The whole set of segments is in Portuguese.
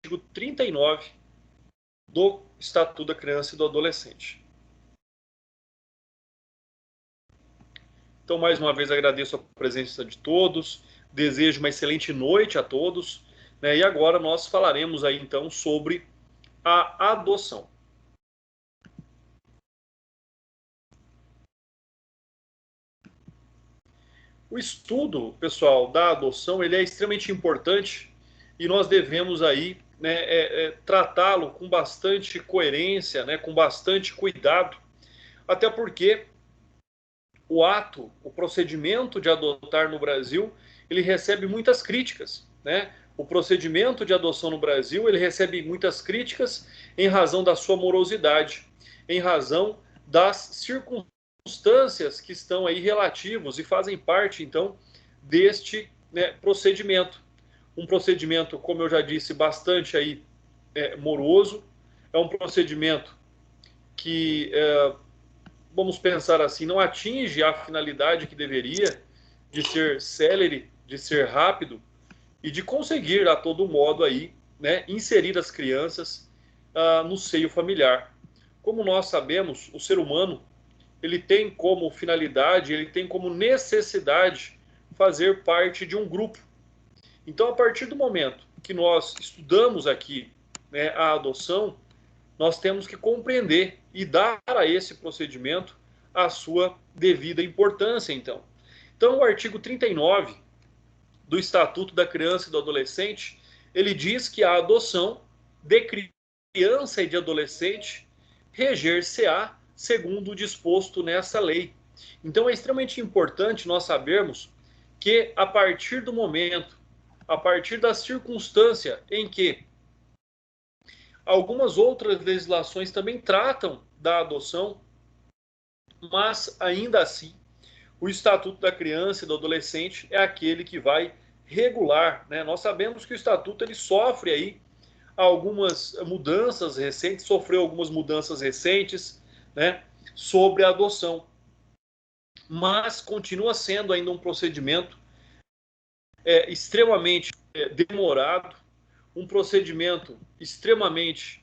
artigo 39 do Estatuto da Criança e do Adolescente. Então, mais uma vez, agradeço a presença de todos, desejo uma excelente noite a todos, né? E agora nós falaremos aí, então, sobre a adoção. O estudo, pessoal, da adoção, ele é extremamente importante e nós devemos aí, né, tratá-lo com bastante coerência, né, com bastante cuidado, até porque o procedimento de adotar no Brasil, ele recebe muitas críticas, né? O procedimento de adoção no Brasil, ele recebe muitas críticas em razão da sua morosidade, em razão das circunstâncias que estão aí relativos e fazem parte, então, deste, né, procedimento. Um procedimento, como eu já disse, bastante aí moroso, é um procedimento que vamos pensar assim, não atinge a finalidade que deveria, de ser célere, de ser rápido e de conseguir a todo modo aí, né, inserir as crianças no seio familiar. Como nós sabemos, o ser humano, ele tem como finalidade, ele tem como necessidade fazer parte de um grupo. Então, a partir do momento que nós estudamos aqui, né, a adoção, nós temos que compreender e dar a esse procedimento a sua devida importância, então. Então, o artigo 39 do Estatuto da Criança e do Adolescente, ele diz que a adoção de criança e de adolescente reger-se-á segundo o disposto nessa lei. Então, é extremamente importante nós sabermos que, a partir do momento, a partir da circunstância em que algumas outras legislações também tratam da adoção, mas ainda assim, o Estatuto da Criança e do Adolescente é aquele que vai regular, né? Nós sabemos que o Estatuto ele sofre aí algumas mudanças recentes, sofreu algumas mudanças recentes, né, sobre a adoção, mas continua sendo ainda um procedimento extremamente demorado, um procedimento extremamente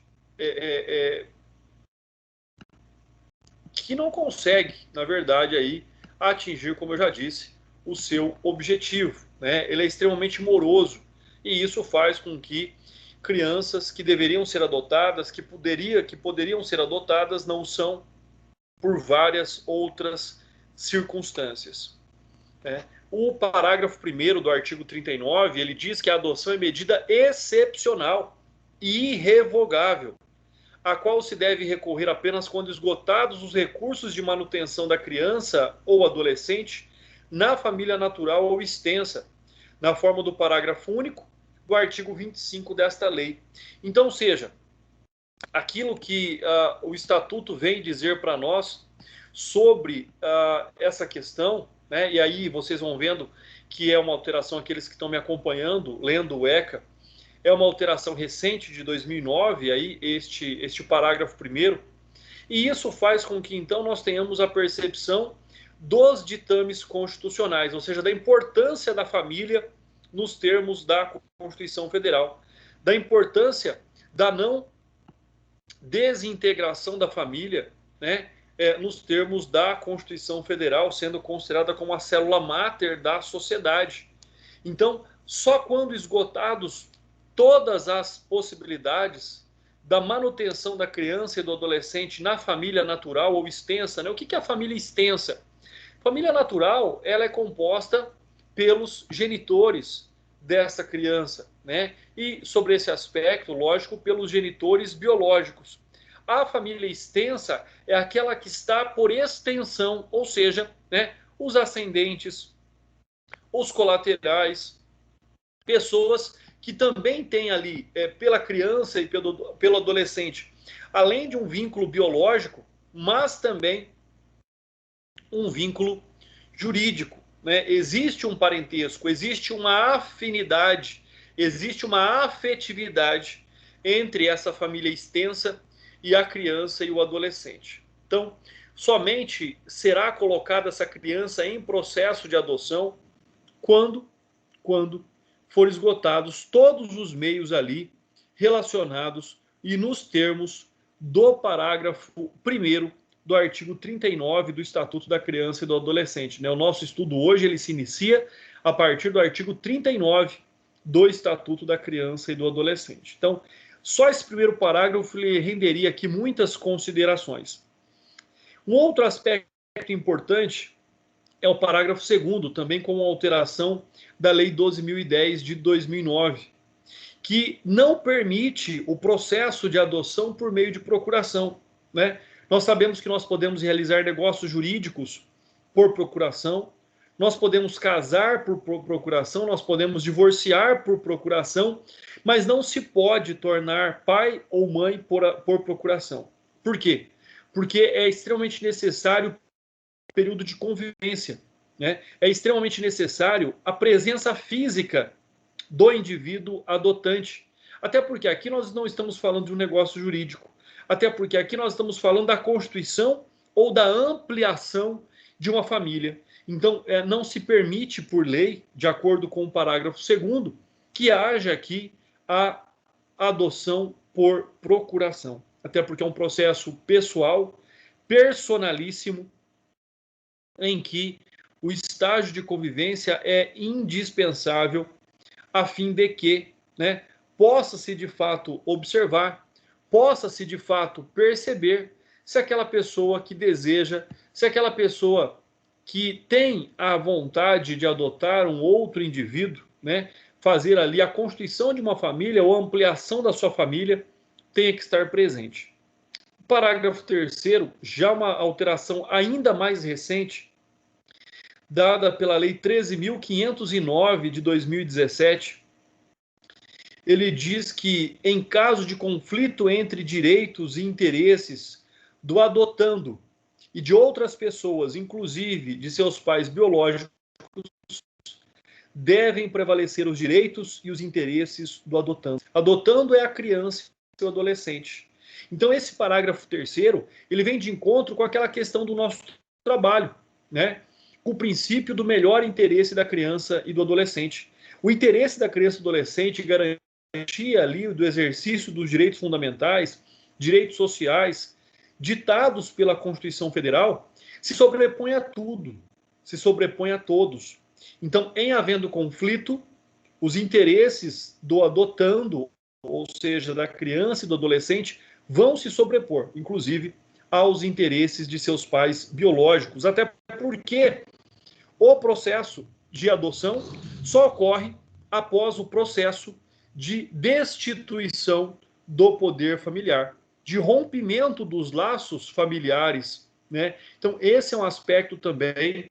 que não consegue, na verdade, aí atingir, como eu já disse, o seu objetivo, né? Ele é extremamente moroso e isso faz com que crianças que deveriam ser adotadas, que poderiam ser adotadas, não são por várias outras circunstâncias, né? O parágrafo 1º do artigo 39, ele diz que a adoção é medida excepcional e irrevogável, a qual se deve recorrer apenas quando esgotados os recursos de manutenção da criança ou adolescente na família natural ou extensa, na forma do parágrafo único do artigo 25 desta lei. Então, ou seja, aquilo que o Estatuto vem dizer para nós sobre essa questão, né, e aí vocês vão vendo que é uma alteração, aqueles que estão me acompanhando, lendo o ECA, é uma alteração recente de 2009, aí, este parágrafo 1º, e isso faz com que, então, nós tenhamos a percepção dos ditames constitucionais, ou seja, da importância da família nos termos da Constituição Federal, da importância da não desintegração da família, né, nos termos da Constituição Federal, sendo considerada como a célula máter da sociedade. Então, só quando esgotados todas as possibilidades da manutenção da criança e do adolescente na família natural ou extensa, né? O que é a família extensa? Família natural, ela é composta pelos genitores dessa criança, né? E sobre esse aspecto, lógico, pelos genitores biológicos. A família extensa é aquela que está por extensão, ou seja, né, os ascendentes, os colaterais, pessoas que também têm ali, pela criança e pelo adolescente, além de um vínculo biológico, mas também um vínculo jurídico, né? Existe um parentesco, existe uma afinidade, existe uma afetividade entre essa família extensa e a criança e o adolescente. Então, somente será colocada essa criança em processo de adoção quando for esgotados todos os meios ali relacionados e nos termos do parágrafo 1º do artigo 39 do Estatuto da Criança e do Adolescente. Né? O nosso estudo hoje ele se inicia a partir do artigo 39 do Estatuto da Criança e do Adolescente. Então, só esse primeiro parágrafo lhe renderia aqui muitas considerações. Um outro aspecto importante é o parágrafo 2º, também com a alteração da Lei 12.010 de 2009, que não permite o processo de adoção por meio de procuração, né? Nós sabemos que nós podemos realizar negócios jurídicos por procuração, nós podemos casar por procuração, nós podemos divorciar por procuração, mas não se pode tornar pai ou mãe por procuração. Por quê? Porque é extremamente necessário o período de convivência, né? É extremamente necessário a presença física do indivíduo adotante. Até porque aqui nós não estamos falando de um negócio jurídico. Até porque aqui nós estamos falando da constituição ou da ampliação de uma família. Então, não se permite, por lei, de acordo com o parágrafo 2º, que haja aqui a adoção por procuração. Até porque é um processo pessoal, personalíssimo, em que o estágio de convivência é indispensável a fim de que, né, possa-se de fato observar, possa-se de fato perceber se aquela pessoa que deseja, se aquela pessoa que tem a vontade de adotar um outro indivíduo, né, fazer ali a constituição de uma família ou a ampliação da sua família, tenha que estar presente. Parágrafo 3º, já uma alteração ainda mais recente, dada pela Lei 13.509 de 2017, ele diz que, em caso de conflito entre direitos e interesses do adotando e de outras pessoas, inclusive de seus pais biológicos, devem prevalecer os direitos e os interesses do adotando. Adotando é a criança e o adolescente. Então, esse parágrafo 3º, ele vem de encontro com aquela questão do nosso trabalho, né? Com o princípio do melhor interesse da criança e do adolescente. O interesse da criança e do adolescente garantia ali do exercício dos direitos fundamentais, direitos sociais, ditados pela Constituição Federal, se sobrepõe a tudo, se sobrepõe a todos. Então, em havendo conflito, os interesses do adotando, ou seja, da criança e do adolescente, vão se sobrepor, inclusive, aos interesses de seus pais biológicos, até porque o processo de adoção só ocorre após o processo de destituição do poder familiar, de rompimento dos laços familiares, né? Então, esse é um aspecto também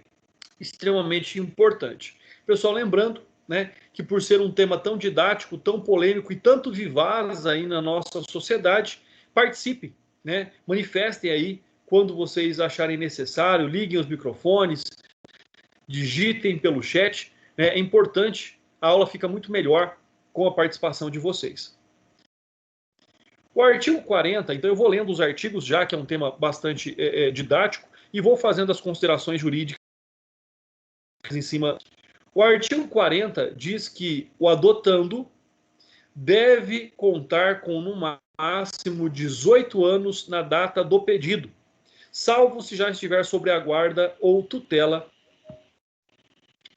extremamente importante. Pessoal, lembrando, né, que por ser um tema tão didático, tão polêmico e tanto vivaz aí na nossa sociedade, participem, né? Manifestem aí quando vocês acharem necessário, liguem os microfones, digitem pelo chat, né? É importante, a aula fica muito melhor com a participação de vocês. O artigo 40, então eu vou lendo os artigos já, que é um tema bastante didático, e vou fazendo as considerações jurídicas em cima. O artigo 40 diz que o adotando deve contar com no máximo 18 anos na data do pedido, salvo se já estiver sob a guarda ou tutela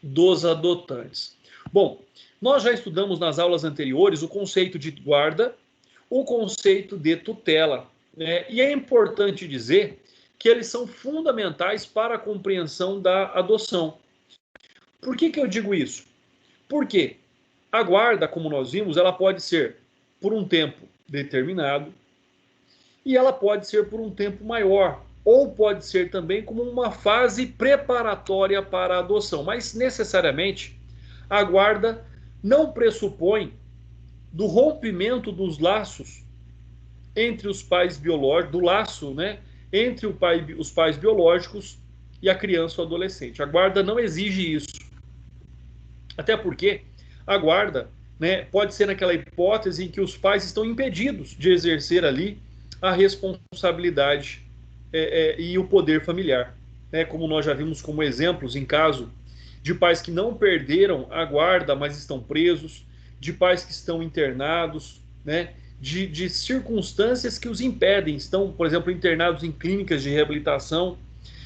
dos adotantes. Bom, nós já estudamos nas aulas anteriores o conceito de guarda, o conceito de tutela, né? E é importante dizer que eles são fundamentais para a compreensão da adoção. Por que eu digo isso? Porque a guarda, como nós vimos, ela pode ser por um tempo determinado e ela pode ser por um tempo maior, ou pode ser também como uma fase preparatória para a adoção, mas necessariamente a guarda não pressupõe do rompimento dos laços entre os pais biológicos, do laço, né, entre os pais biológicos e a criança ou adolescente. A guarda não exige isso. Até porque a guarda, né, pode ser naquela hipótese em que os pais estão impedidos de exercer ali a responsabilidade e o poder familiar. Né, como nós já vimos como exemplos em caso de pais que não perderam a guarda, mas estão presos, de pais que estão internados, né, de circunstâncias que os impedem. Estão, por exemplo, internados em clínicas de reabilitação.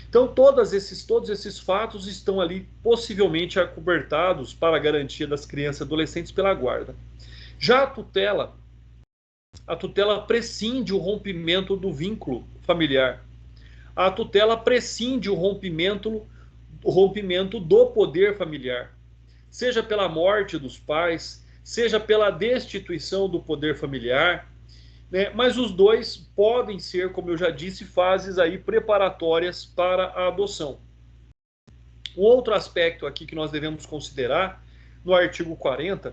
Então, todos esses fatos estão ali possivelmente acobertados para a garantia das crianças e adolescentes pela guarda. Já a tutela prescinde o rompimento do vínculo familiar. A tutela prescinde o rompimento do poder familiar, seja pela morte dos pais, seja pela destituição do poder familiar, né? Mas os dois podem ser, como eu já disse, fases aí preparatórias para a adoção. Um outro aspecto aqui que nós devemos considerar no artigo 40,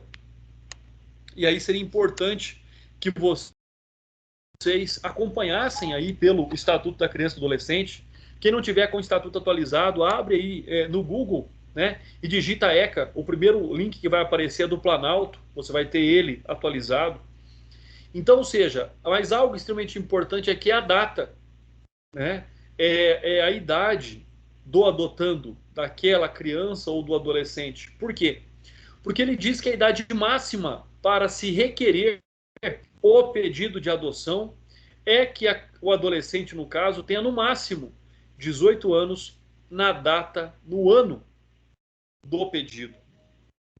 e aí seria importante que vocês acompanhassem aí pelo Estatuto da Criança e do Adolescente. Quem não tiver com o Estatuto atualizado, abre aí no Google, né, e digita ECA. O primeiro link que vai aparecer é do Planalto, você vai ter ele atualizado. Então, ou seja, mas algo extremamente importante é que a data, né, é a idade do adotando, daquela criança ou do adolescente. Por quê? Porque ele diz que a idade máxima para se requerer o pedido de adoção é que o adolescente, no caso, tenha no máximo 18 anos na data, no ano do pedido.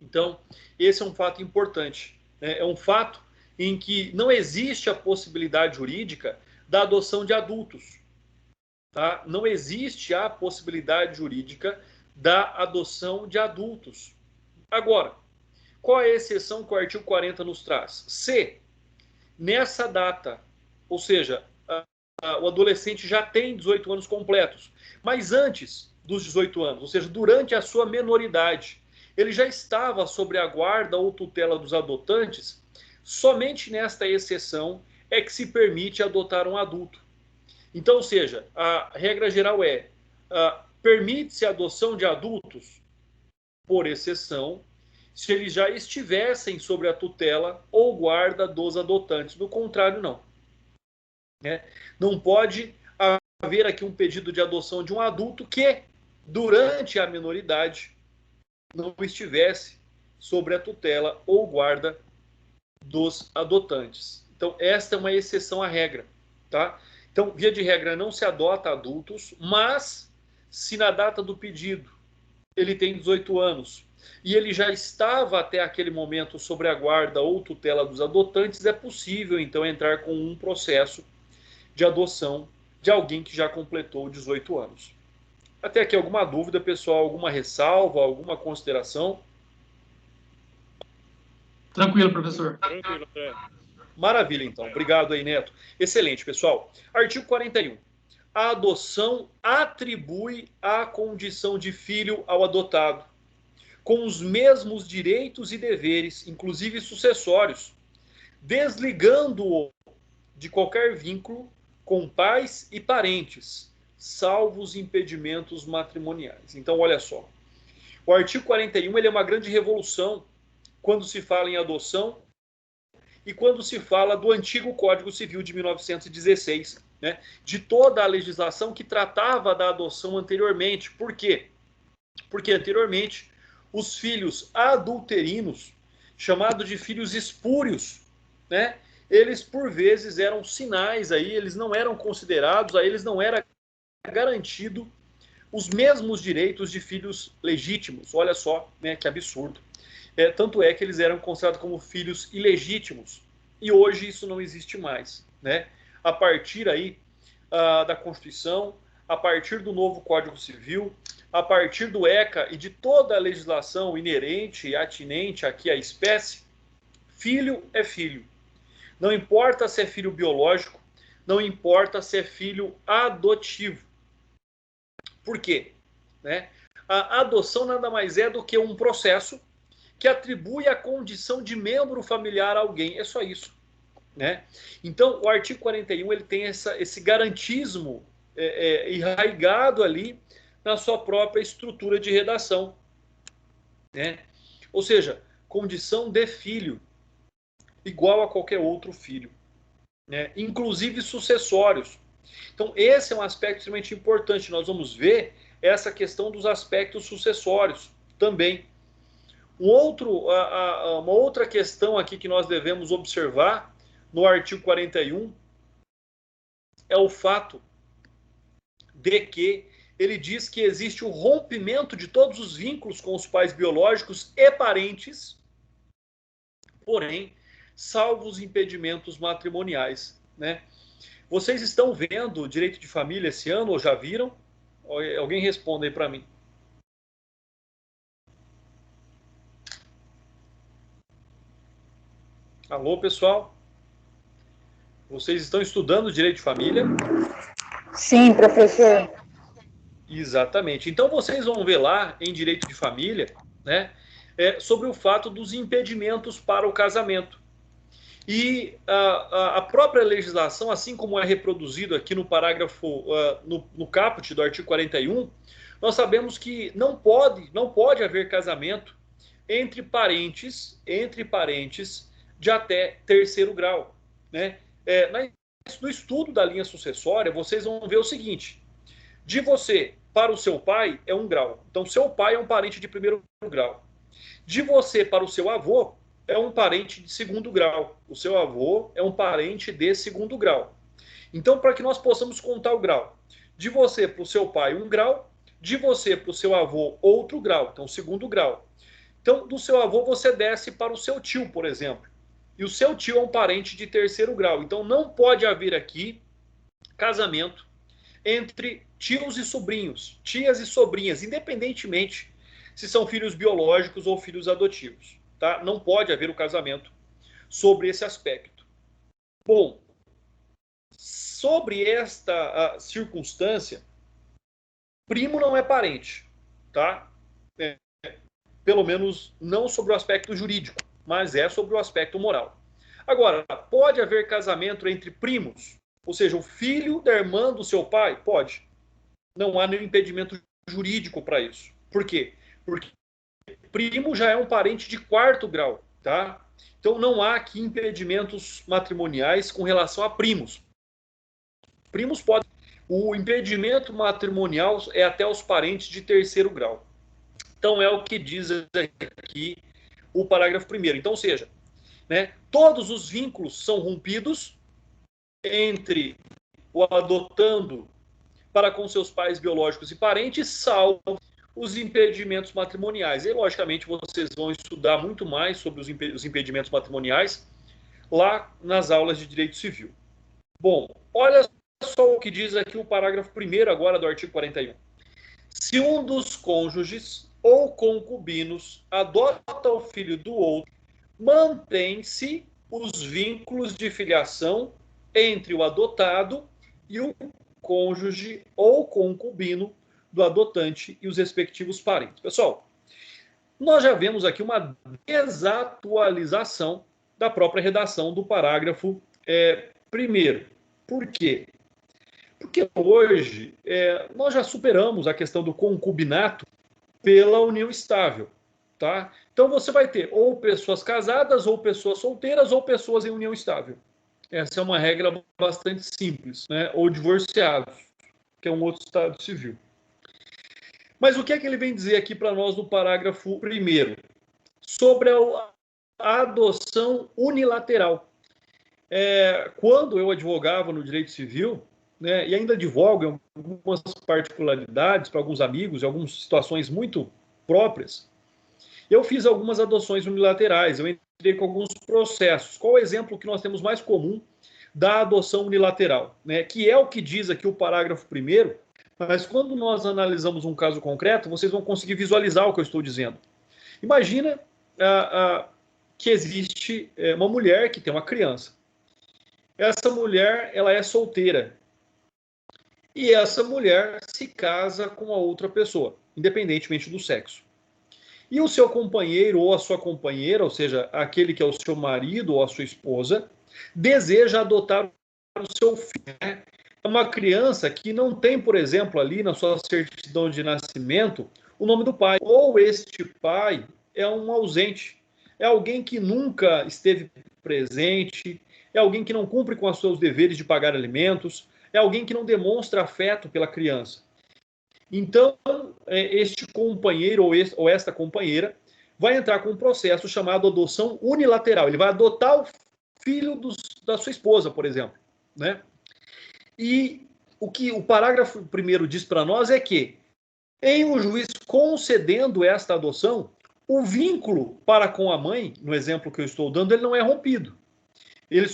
Então, esse é um fato importante, né? É um fato em que não existe a possibilidade jurídica da adoção de adultos. Tá? Não existe a possibilidade jurídica da adoção de adultos. Agora, qual é a exceção que o artigo 40 nos traz? Se nessa data, ou seja, o adolescente já tem 18 anos completos, mas antes dos 18 anos, ou seja, durante a sua menoridade, ele já estava sob a guarda ou tutela dos adotantes, somente nesta exceção é que se permite adotar um adulto. Então, ou seja, a regra geral é, permite-se a adoção de adultos, por exceção, se eles já estivessem sob a tutela ou guarda dos adotantes. Do contrário, não. Não pode haver aqui um pedido de adoção de um adulto que, durante a menoridade, não estivesse sobre a tutela ou guarda dos adotantes. Então, esta é uma exceção à regra, tá? Então, via de regra, não se adota adultos, mas se na data do pedido ele tem 18 anos e ele já estava até aquele momento sobre a guarda ou tutela dos adotantes, é possível, então, entrar com um processo de adoção de alguém que já completou 18 anos. Até aqui alguma dúvida, pessoal? Alguma ressalva, alguma consideração? Tranquilo, professor. Tranquilo, André. Maravilha, então. Obrigado aí, Neto. Excelente, pessoal. Artigo 41. A adoção atribui a condição de filho ao adotado, com os mesmos direitos e deveres, inclusive sucessórios, desligando-o de qualquer vínculo com pais e parentes, salvo os impedimentos matrimoniais. Então, olha só. O artigo 41 ele é uma grande revolução quando se fala em adoção e quando se fala do antigo Código Civil de 1916, né, de toda a legislação que tratava da adoção anteriormente. Por quê? Porque anteriormente os filhos adulterinos, chamados de filhos espúrios, né, eles por vezes eram sinais aí, eles não eram considerados, a eles não era garantido os mesmos direitos de filhos legítimos. Olha só, né, que absurdo. Tanto é que eles eram considerados como filhos ilegítimos. E hoje isso não existe mais, né? A partir aí da Constituição, a partir do novo Código Civil, a partir do ECA e de toda a legislação inerente e atinente aqui à espécie, filho é filho. Não importa se é filho biológico, não importa se é filho adotivo. Por quê? Né? A adoção nada mais é do que um processo que atribui a condição de membro familiar a alguém. É só isso. Né? Então, o artigo 41 ele tem esse garantismo enraizado ali na sua própria estrutura de redação. Né? Ou seja, condição de filho, igual a qualquer outro filho. Né? Inclusive sucessórios. Então, esse é um aspecto extremamente importante. Nós vamos ver essa questão dos aspectos sucessórios também. Uma outra questão aqui que nós devemos observar no artigo 41 é o fato de que ele diz que existe o rompimento de todos os vínculos com os pais biológicos e parentes, porém, salvo os impedimentos matrimoniais, né? Vocês estão vendo o direito de família esse ano, ou já viram? Alguém responda aí para mim. Alô, pessoal? Vocês estão estudando direito de família? Sim, professor. Exatamente. Então, vocês vão ver lá, em direito de família, né, sobre o fato dos impedimentos para o casamento. E a própria legislação, assim como é reproduzido aqui no parágrafo, no caput do artigo 41, nós sabemos que não pode haver casamento entre parentes de até terceiro grau, né? No estudo da linha sucessória, vocês vão ver o seguinte: de você para o seu pai é 1 grau. Então, seu pai é um parente de primeiro grau. De você para o seu avô é um parente de segundo grau. O seu avô é um parente de segundo grau. Então, para que nós possamos contar o grau, de você para o seu pai, 1 grau, de você para o seu avô, outro grau, então, segundo grau. Então, do seu avô, você desce para o seu tio, por exemplo. E o seu tio é um parente de terceiro grau. Então, não pode haver aqui casamento entre tios e sobrinhos, tias e sobrinhas, independentemente se são filhos biológicos ou filhos adotivos. Tá? Não pode haver o casamento sobre esse aspecto. Bom, sobre esta circunstância, primo não é parente, tá? Pelo menos não sobre o aspecto jurídico, mas é sobre o aspecto moral. Agora, pode haver casamento entre primos? Ou seja, o filho da irmã do seu pai? Pode. Não há nenhum impedimento jurídico para isso. Por quê? Porque primo já é um parente de quarto grau, tá? Então não há aqui impedimentos matrimoniais com relação a primos. Primos podem. O impedimento matrimonial é até os parentes de terceiro grau. Então é o que diz aqui o parágrafo 1º. Então, ou seja, né, todos os vínculos são rompidos entre o adotando para com seus pais biológicos e parentes, salvo os impedimentos matrimoniais. E, logicamente, vocês vão estudar muito mais sobre os impedimentos matrimoniais lá nas aulas de Direito Civil. Bom, olha só o que diz aqui o parágrafo 1º agora do artigo 41. Se um dos cônjuges ou concubinos adota o filho do outro, mantém-se os vínculos de filiação entre o adotado e o cônjuge ou concubino do adotante e os respectivos parentes. Pessoal, nós já vemos aqui uma desatualização da própria redação do parágrafo 1º. Por quê? Porque hoje nós já superamos a questão do concubinato pela união estável. Tá? Então você vai ter ou pessoas casadas, ou pessoas solteiras, ou pessoas em união estável. Essa é uma regra bastante simples, né? Ou divorciados, que é um outro estado civil. Mas o que é que ele vem dizer aqui para nós no parágrafo 1º? Sobre a adoção unilateral. Quando eu advogava no direito civil, né, e ainda advogo em algumas particularidades para alguns amigos, em algumas situações muito próprias, eu fiz algumas adoções unilaterais, eu entrei com alguns processos. Qual o exemplo que nós temos mais comum da adoção unilateral? Né? Que é o que diz aqui o parágrafo 1º, mas quando nós analisamos um caso concreto, vocês vão conseguir visualizar o que eu estou dizendo. Imagina que existe uma mulher que tem uma criança. Essa mulher, ela é solteira. E essa mulher se casa com a outra pessoa, independentemente do sexo. E o seu companheiro ou a sua companheira, ou seja, aquele que é o seu marido ou a sua esposa, deseja adotar o seu filho. É uma criança que não tem, por exemplo, ali na sua certidão de nascimento, o nome do pai. Ou este pai é um ausente, é alguém que nunca esteve presente, é alguém que não cumpre com os seus deveres de pagar alimentos, é alguém que não demonstra afeto pela criança. Então, este companheiro ou esta companheira vai entrar com um processo chamado adoção unilateral. Ele vai adotar o filho da sua esposa, por exemplo, né? E o que o parágrafo 1º diz para nós é que, em o juiz concedendo esta adoção, o vínculo para com a mãe, no exemplo que eu estou dando, ele não é rompido. Ele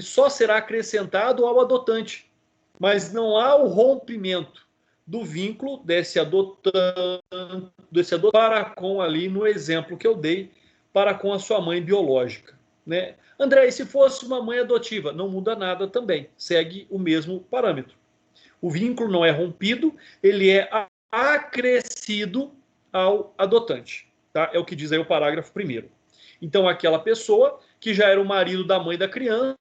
só será acrescentado ao adotante, mas não há o rompimento do vínculo desse adotante para com ali, no exemplo que eu dei, para com a sua mãe biológica, né? André, e se fosse uma mãe adotiva? Não muda nada também, segue o mesmo parâmetro. O vínculo não é rompido, ele é acrescido ao adotante, tá? É o que diz aí o parágrafo 1º. Então, aquela pessoa que já era o marido da mãe da criança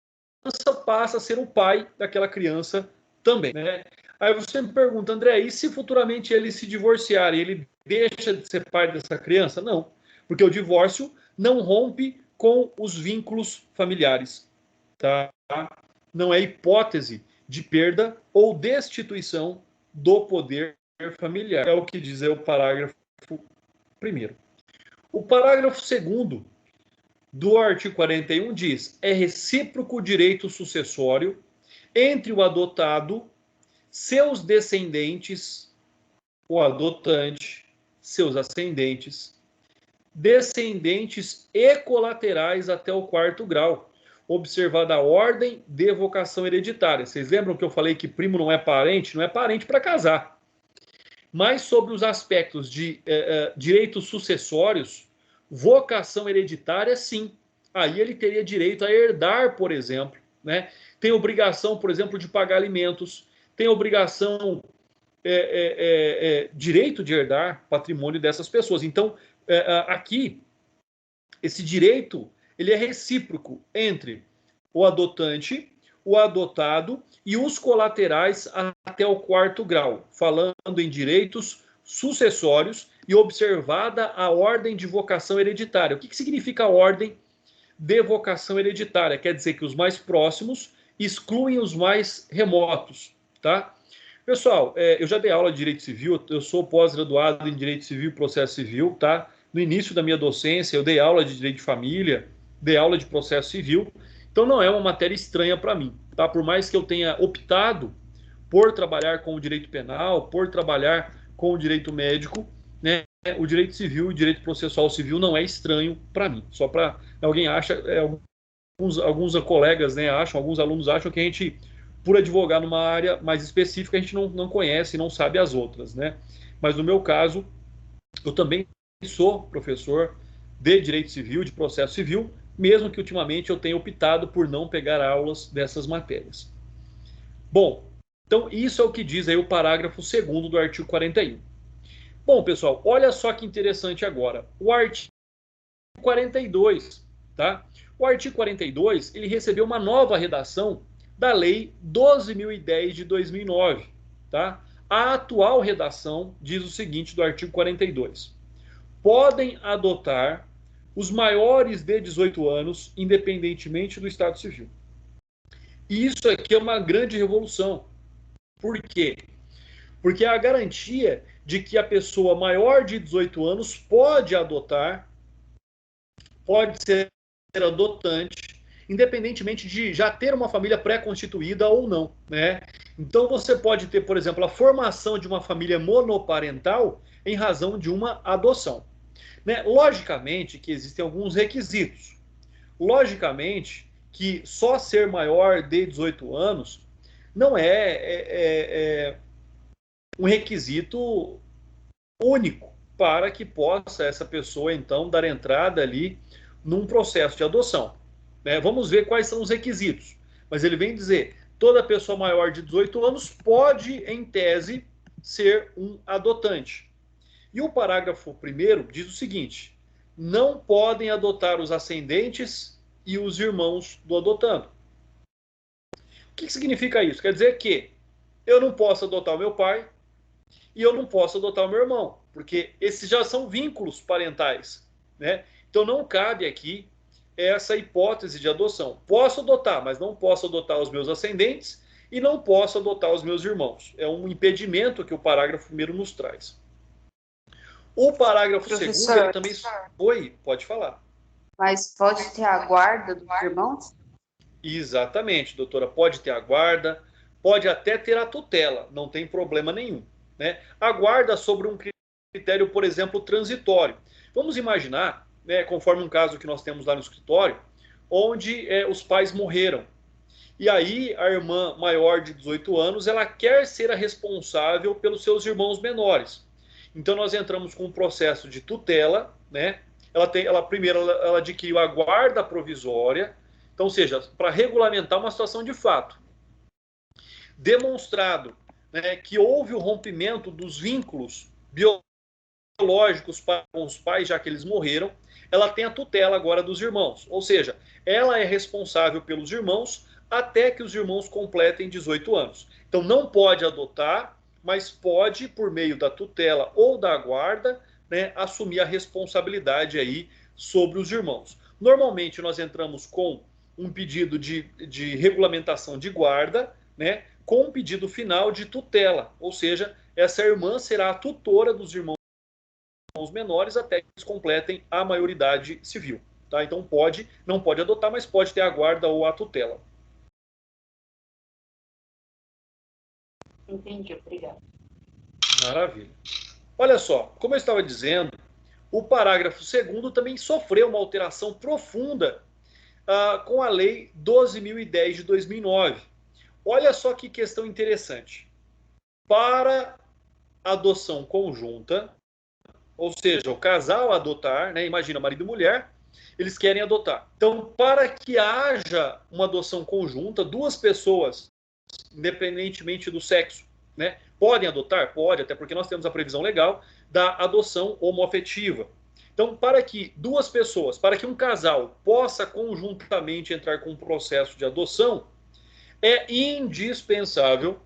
passa a ser o pai daquela criança também, né? Aí você me pergunta, André, e se futuramente ele se divorciar, ele deixa de ser pai dessa criança? Não, porque o divórcio não rompe com os vínculos familiares, tá? Não é hipótese de perda ou destituição do poder familiar. É o que diz aí o parágrafo 1º. O parágrafo 2º do artigo 41 diz: é recíproco o direito sucessório entre o adotado, seus descendentes, o adotante, seus ascendentes, descendentes e colaterais até o 4º grau, observada a ordem de vocação hereditária. Vocês lembram que eu falei que primo não é parente? Não é parente para casar. Mas sobre os aspectos de direitos sucessórios, vocação hereditária, sim. Aí ele teria direito a herdar, por exemplo, né? Tem obrigação, por exemplo, de pagar alimentos, tem obrigação, direito de herdar patrimônio dessas pessoas. Então, aqui, esse direito, ele é recíproco entre o adotante, o adotado e os colaterais até o 4º grau, falando em direitos sucessórios e observada a ordem de vocação hereditária. O que significa a ordem de vocação hereditária? Quer dizer que os mais próximos excluem os mais remotos, tá? Pessoal, eu já dei aula de Direito Civil, eu sou pós-graduado em Direito Civil e Processo Civil, tá? No início da minha docência, eu dei aula de Direito de Família, dei aula de Processo Civil, então não é uma matéria estranha para mim, tá? Por mais que eu tenha optado por trabalhar com o direito penal, por trabalhar com o direito médico, né? O direito civil e o direito processual civil não é estranho para mim. Só para alguém acha, alguns colegas, né, acham, alguns alunos acham que a gente, por advogar numa área mais específica, a gente não conhece, não sabe as outras, né? Mas no meu caso, eu também sou professor de direito civil, de processo civil, mesmo que ultimamente eu tenha optado por não pegar aulas dessas matérias. Bom, então isso é o que diz aí o parágrafo 2º do artigo 41. Bom, pessoal, olha só que interessante agora. O artigo 42, tá? O artigo 42, ele recebeu uma nova redação da Lei 12.010 de 2009, tá? A atual redação diz o seguinte do artigo 42: podem adotar os maiores de 18 anos, independentemente do estado civil. E isso aqui é uma grande revolução. Por quê? Porque é a garantia de que a pessoa maior de 18 anos pode adotar, pode ser adotante, independentemente de já ter uma família pré-constituída ou não, né? Então você pode ter, por exemplo, a formação de uma família monoparental em razão de uma adoção, né? Logicamente que existem alguns requisitos. Logicamente que só ser maior de 18 anos não é um requisito único para que possa essa pessoa, então, dar entrada ali num processo de adoção, né? Vamos ver quais são os requisitos. Mas ele vem dizer, toda pessoa maior de 18 anos pode, em tese, ser um adotante. E o parágrafo 1º diz o seguinte: não podem adotar os ascendentes e os irmãos do adotando. O que significa isso? Quer dizer que eu não posso adotar o meu pai e eu não posso adotar o meu irmão, porque esses já são vínculos parentais, né? Então não cabe aqui essa hipótese de adoção. Posso adotar, mas não posso adotar os meus ascendentes e não posso adotar os meus irmãos. É um impedimento que o parágrafo 1º nos traz. O parágrafo 2º, ele também... Oi, pode falar. Mas pode ter a guarda dos irmãos? Exatamente, doutora. Pode ter a guarda, pode até ter a tutela, não tem problema nenhum, né? A guarda sobre um critério, por exemplo, transitório. Vamos imaginar, né, conforme um caso que nós temos lá no escritório, onde os pais morreram. E aí a irmã maior de 18 anos, ela quer ser a responsável pelos seus irmãos menores. Então nós entramos com um processo de tutela, né? Primeiro ela adquiriu a guarda provisória, então, ou seja, para regulamentar uma situação de fato. Demonstrado, né, que houve o rompimento dos vínculos biológicos com os pais, já que eles morreram, ela tem a tutela agora dos irmãos. Ou seja, ela é responsável pelos irmãos até que os irmãos completem 18 anos. Então não pode adotar, mas pode, por meio da tutela ou da guarda, né, assumir a responsabilidade aí sobre os irmãos. Normalmente nós entramos com um pedido de regulamentação de guarda, né, com um pedido final de tutela, ou seja, essa irmã será a tutora dos irmãos menores até que eles completem a maioridade civil. Tá? Então não pode adotar, mas pode ter a guarda ou a tutela. Entendi, obrigada. Maravilha. Olha só, como eu estava dizendo, o parágrafo 2º também sofreu uma alteração profunda com a Lei 12.010 de 2009. Olha só que questão interessante. Para adoção conjunta, ou seja, o casal adotar, né, imagina marido e mulher, eles querem adotar. Então, para que haja uma adoção conjunta, duas pessoas, independentemente do sexo, né, podem adotar? Pode, até porque nós temos a previsão legal da adoção homoafetiva. Então, para que duas pessoas, para que um casal possa conjuntamente entrar com um processo de adoção, é indispensável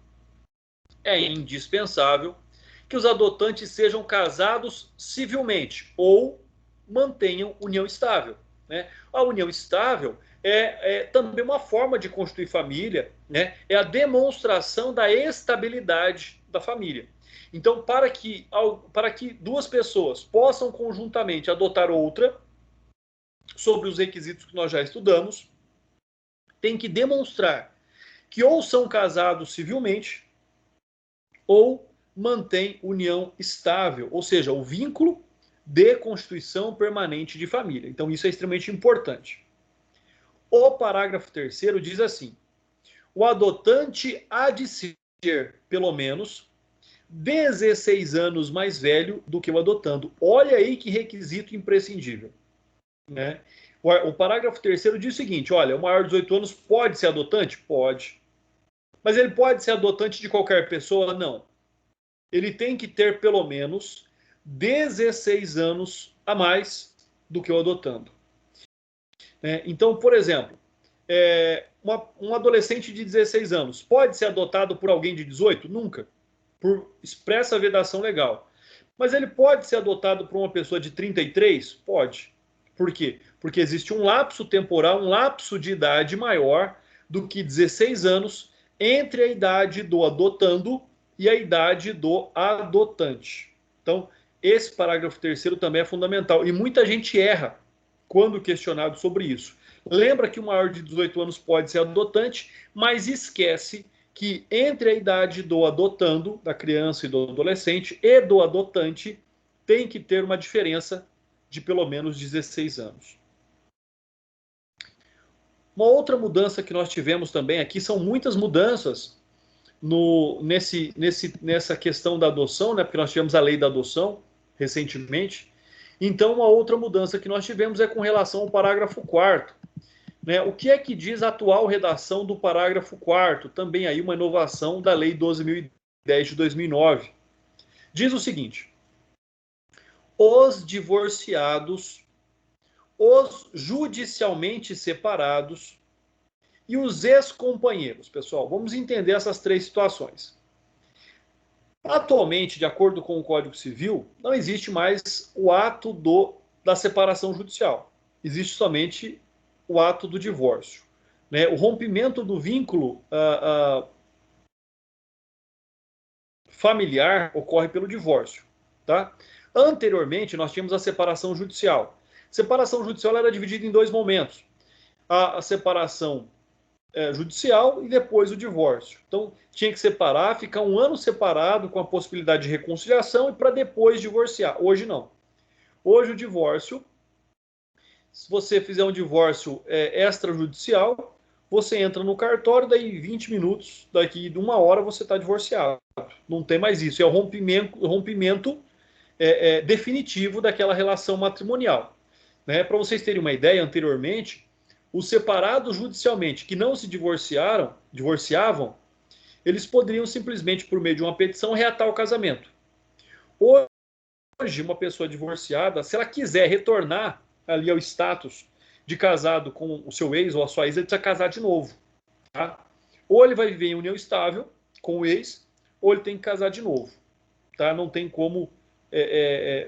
que os adotantes sejam casados civilmente ou mantenham união estável. Né? A união estável é também uma forma de constituir família, né? É a demonstração da estabilidade da família. Então, para que duas pessoas possam conjuntamente adotar outra, sobre os requisitos que nós já estudamos, tem que demonstrar que ou são casados civilmente ou mantém união estável, ou seja, o vínculo de constituição permanente de família. Então, isso é extremamente importante. O parágrafo 3º diz assim: o adotante há de ser, pelo menos, 16 anos mais velho do que o adotando. Olha aí que requisito imprescindível. Né? O parágrafo 3º diz o seguinte: olha, o maior de 18 anos pode ser adotante? Pode. Mas ele pode ser adotante de qualquer pessoa? Não. Ele tem que ter pelo menos 16 anos a mais do que o adotando. Então, por exemplo, um adolescente de 16 anos pode ser adotado por alguém de 18? Nunca. Por expressa vedação legal. Mas ele pode ser adotado por uma pessoa de 33? Pode. Por quê? Porque existe um lapso temporal, um lapso de idade maior do que 16 anos entre a idade do adotando e a idade do adotante. Então, esse parágrafo 3º também é fundamental. E muita gente erra quando questionado sobre isso. Lembra que o maior de 18 anos pode ser adotante, mas esquece que entre a idade do adotando, da criança e do adolescente, e do adotante, tem que ter uma diferença de pelo menos 16 anos. Uma outra mudança que nós tivemos também aqui, são muitas mudanças nessa questão da adoção, né? Porque nós tivemos a lei da adoção recentemente. Então, uma outra mudança que nós tivemos é com relação ao parágrafo 4º. Né? O que é que diz a atual redação do parágrafo 4º? Também aí uma inovação da lei 12.010 de 2009. Diz o seguinte: os divorciados, os judicialmente separados e os ex-companheiros. Pessoal, vamos entender essas três situações. Atualmente, de acordo com o Código Civil, não existe mais o ato da separação judicial. Existe somente o ato do divórcio. Né? O rompimento do vínculo familiar ocorre pelo divórcio. Tá? Anteriormente, nós tínhamos a separação judicial. A separação judicial era dividida em dois momentos. A separação judicial e depois o divórcio. Então, tinha que separar, ficar 1 ano separado com a possibilidade de reconciliação e para depois divorciar. Hoje não. Hoje o divórcio, se você fizer um divórcio extrajudicial, você entra no cartório, daí 20 minutos, daqui de 1 hora você está divorciado. Não tem mais isso. É o rompimento definitivo daquela relação matrimonial. Né? Para vocês terem uma ideia, anteriormente, os separados judicialmente que não se divorciavam, eles poderiam simplesmente, por meio de uma petição, reatar o casamento. Hoje, uma pessoa divorciada, se ela quiser retornar ali ao status de casado com o seu ex ou a sua ex, ele precisa casar de novo. Tá? Ou ele vai viver em união estável com o ex, ou ele tem que casar de novo. Tá? Não tem como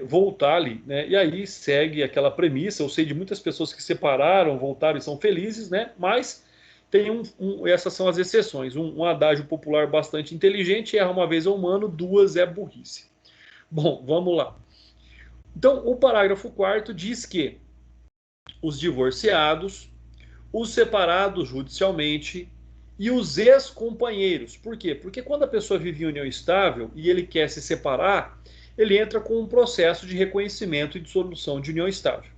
voltar ali. Né? E aí segue aquela premissa. Eu sei de muitas pessoas que separaram, voltaram e são felizes, né? Mas tem essas são as exceções. Um adágio popular bastante inteligente: erra uma vez é humano, 2 é burrice. Bom, vamos lá. Então, o parágrafo 4º diz que os divorciados, os separados judicialmente e os ex-companheiros. Por quê? Porque quando a pessoa vive em união estável e ele quer se separar, ele entra com um processo de reconhecimento e dissolução de união estável.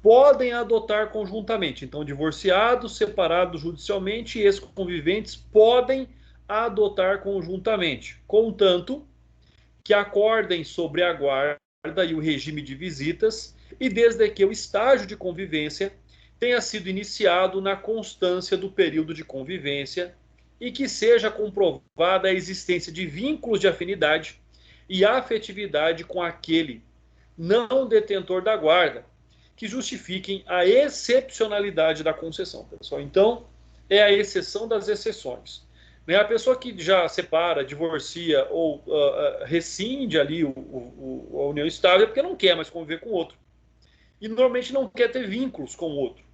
Podem adotar conjuntamente. Então, divorciados, separados judicialmente e ex-conviventes podem adotar conjuntamente, contanto que acordem sobre a guarda e o regime de visitas e desde que o estágio de convivência tenha sido iniciado na constância do período de convivência e que seja comprovada a existência de vínculos de afinidade e afetividade com aquele não detentor da guarda, que justifiquem a excepcionalidade da concessão, pessoal. Então, é a exceção das exceções. A pessoa que já separa, divorcia ou rescinde ali a união estável é porque não quer mais conviver com o outro. E normalmente não quer ter vínculos com o outro.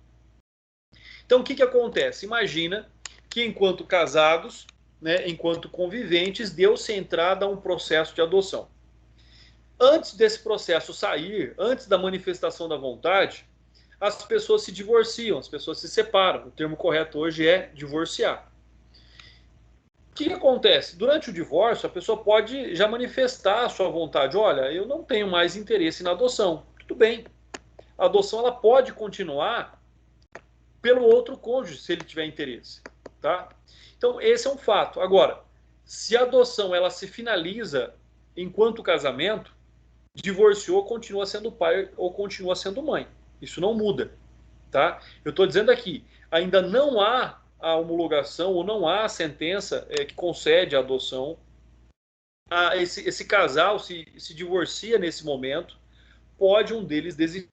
Então, o que acontece? Imagina que enquanto casados, né, enquanto conviventes, deu-se entrada a um processo de adoção. Antes desse processo sair, antes da manifestação da vontade, as pessoas se divorciam, as pessoas se separam. O termo correto hoje é divorciar. O que acontece? Durante o divórcio, a pessoa pode já manifestar a sua vontade. Olha, eu não tenho mais interesse na adoção. Tudo bem. A adoção ela pode continuar pelo outro cônjuge, se ele tiver interesse. Tá? Então, esse é um fato. Agora, se a adoção ela se finaliza enquanto casamento, divorciou, continua sendo pai ou continua sendo mãe. Isso não muda. Tá? Eu estou dizendo aqui, ainda não há a homologação ou não há a sentença que concede a adoção. Esse casal se divorcia nesse momento, pode um deles desistir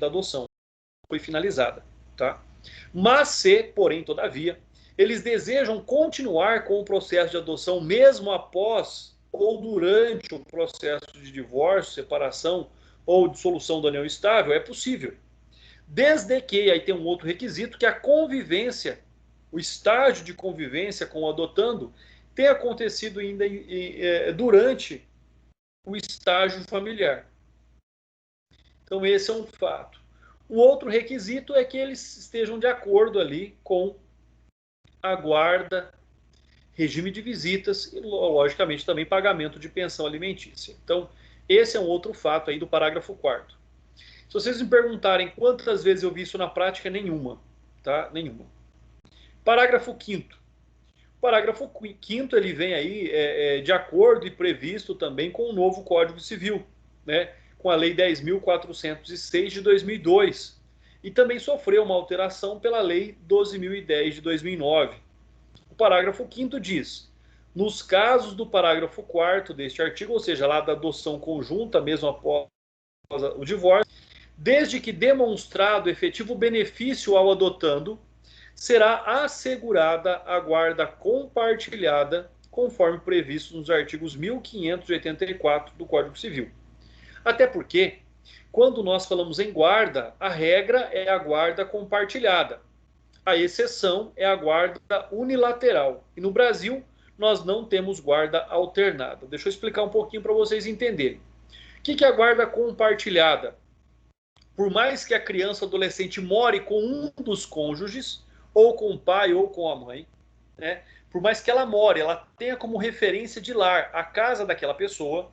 da adoção. Foi finalizada. Tá? Mas se, porém, todavia, eles desejam continuar com o processo de adoção mesmo após ou durante o processo de divórcio, separação ou dissolução da união estável, é possível. Desde que, aí tem um outro requisito, que a convivência, o estágio de convivência com o adotando, tenha acontecido ainda durante o estágio familiar. Então esse é um fato. O outro requisito é que eles estejam de acordo ali com a guarda, regime de visitas e, logicamente, também pagamento de pensão alimentícia. Então, esse é um outro fato aí do parágrafo 4º. Se vocês me perguntarem quantas vezes eu vi isso na prática, nenhuma. Tá? Nenhuma. Parágrafo 5º. O parágrafo 5º ele vem aí de acordo e previsto também com o novo Código Civil, né? Com a Lei 10.406 de 2002. E também sofreu uma alteração pela Lei 12.010 de 2009. O parágrafo 5º diz: nos casos do parágrafo 4º deste artigo, ou seja, lá da adoção conjunta, mesmo após o divórcio, desde que demonstrado efetivo benefício ao adotando, será assegurada a guarda compartilhada, conforme previsto nos artigos 1584 do Código Civil. Até porque, quando nós falamos em guarda, a regra é a guarda compartilhada. A exceção é a guarda unilateral. E no Brasil, nós não temos guarda alternada. Deixa eu explicar um pouquinho para vocês entenderem. O que é a guarda compartilhada? Por mais que a criança ou adolescente more com um dos cônjuges, ou com o pai ou com a mãe, né? Por mais que ela more, ela tenha como referência de lar a casa daquela pessoa,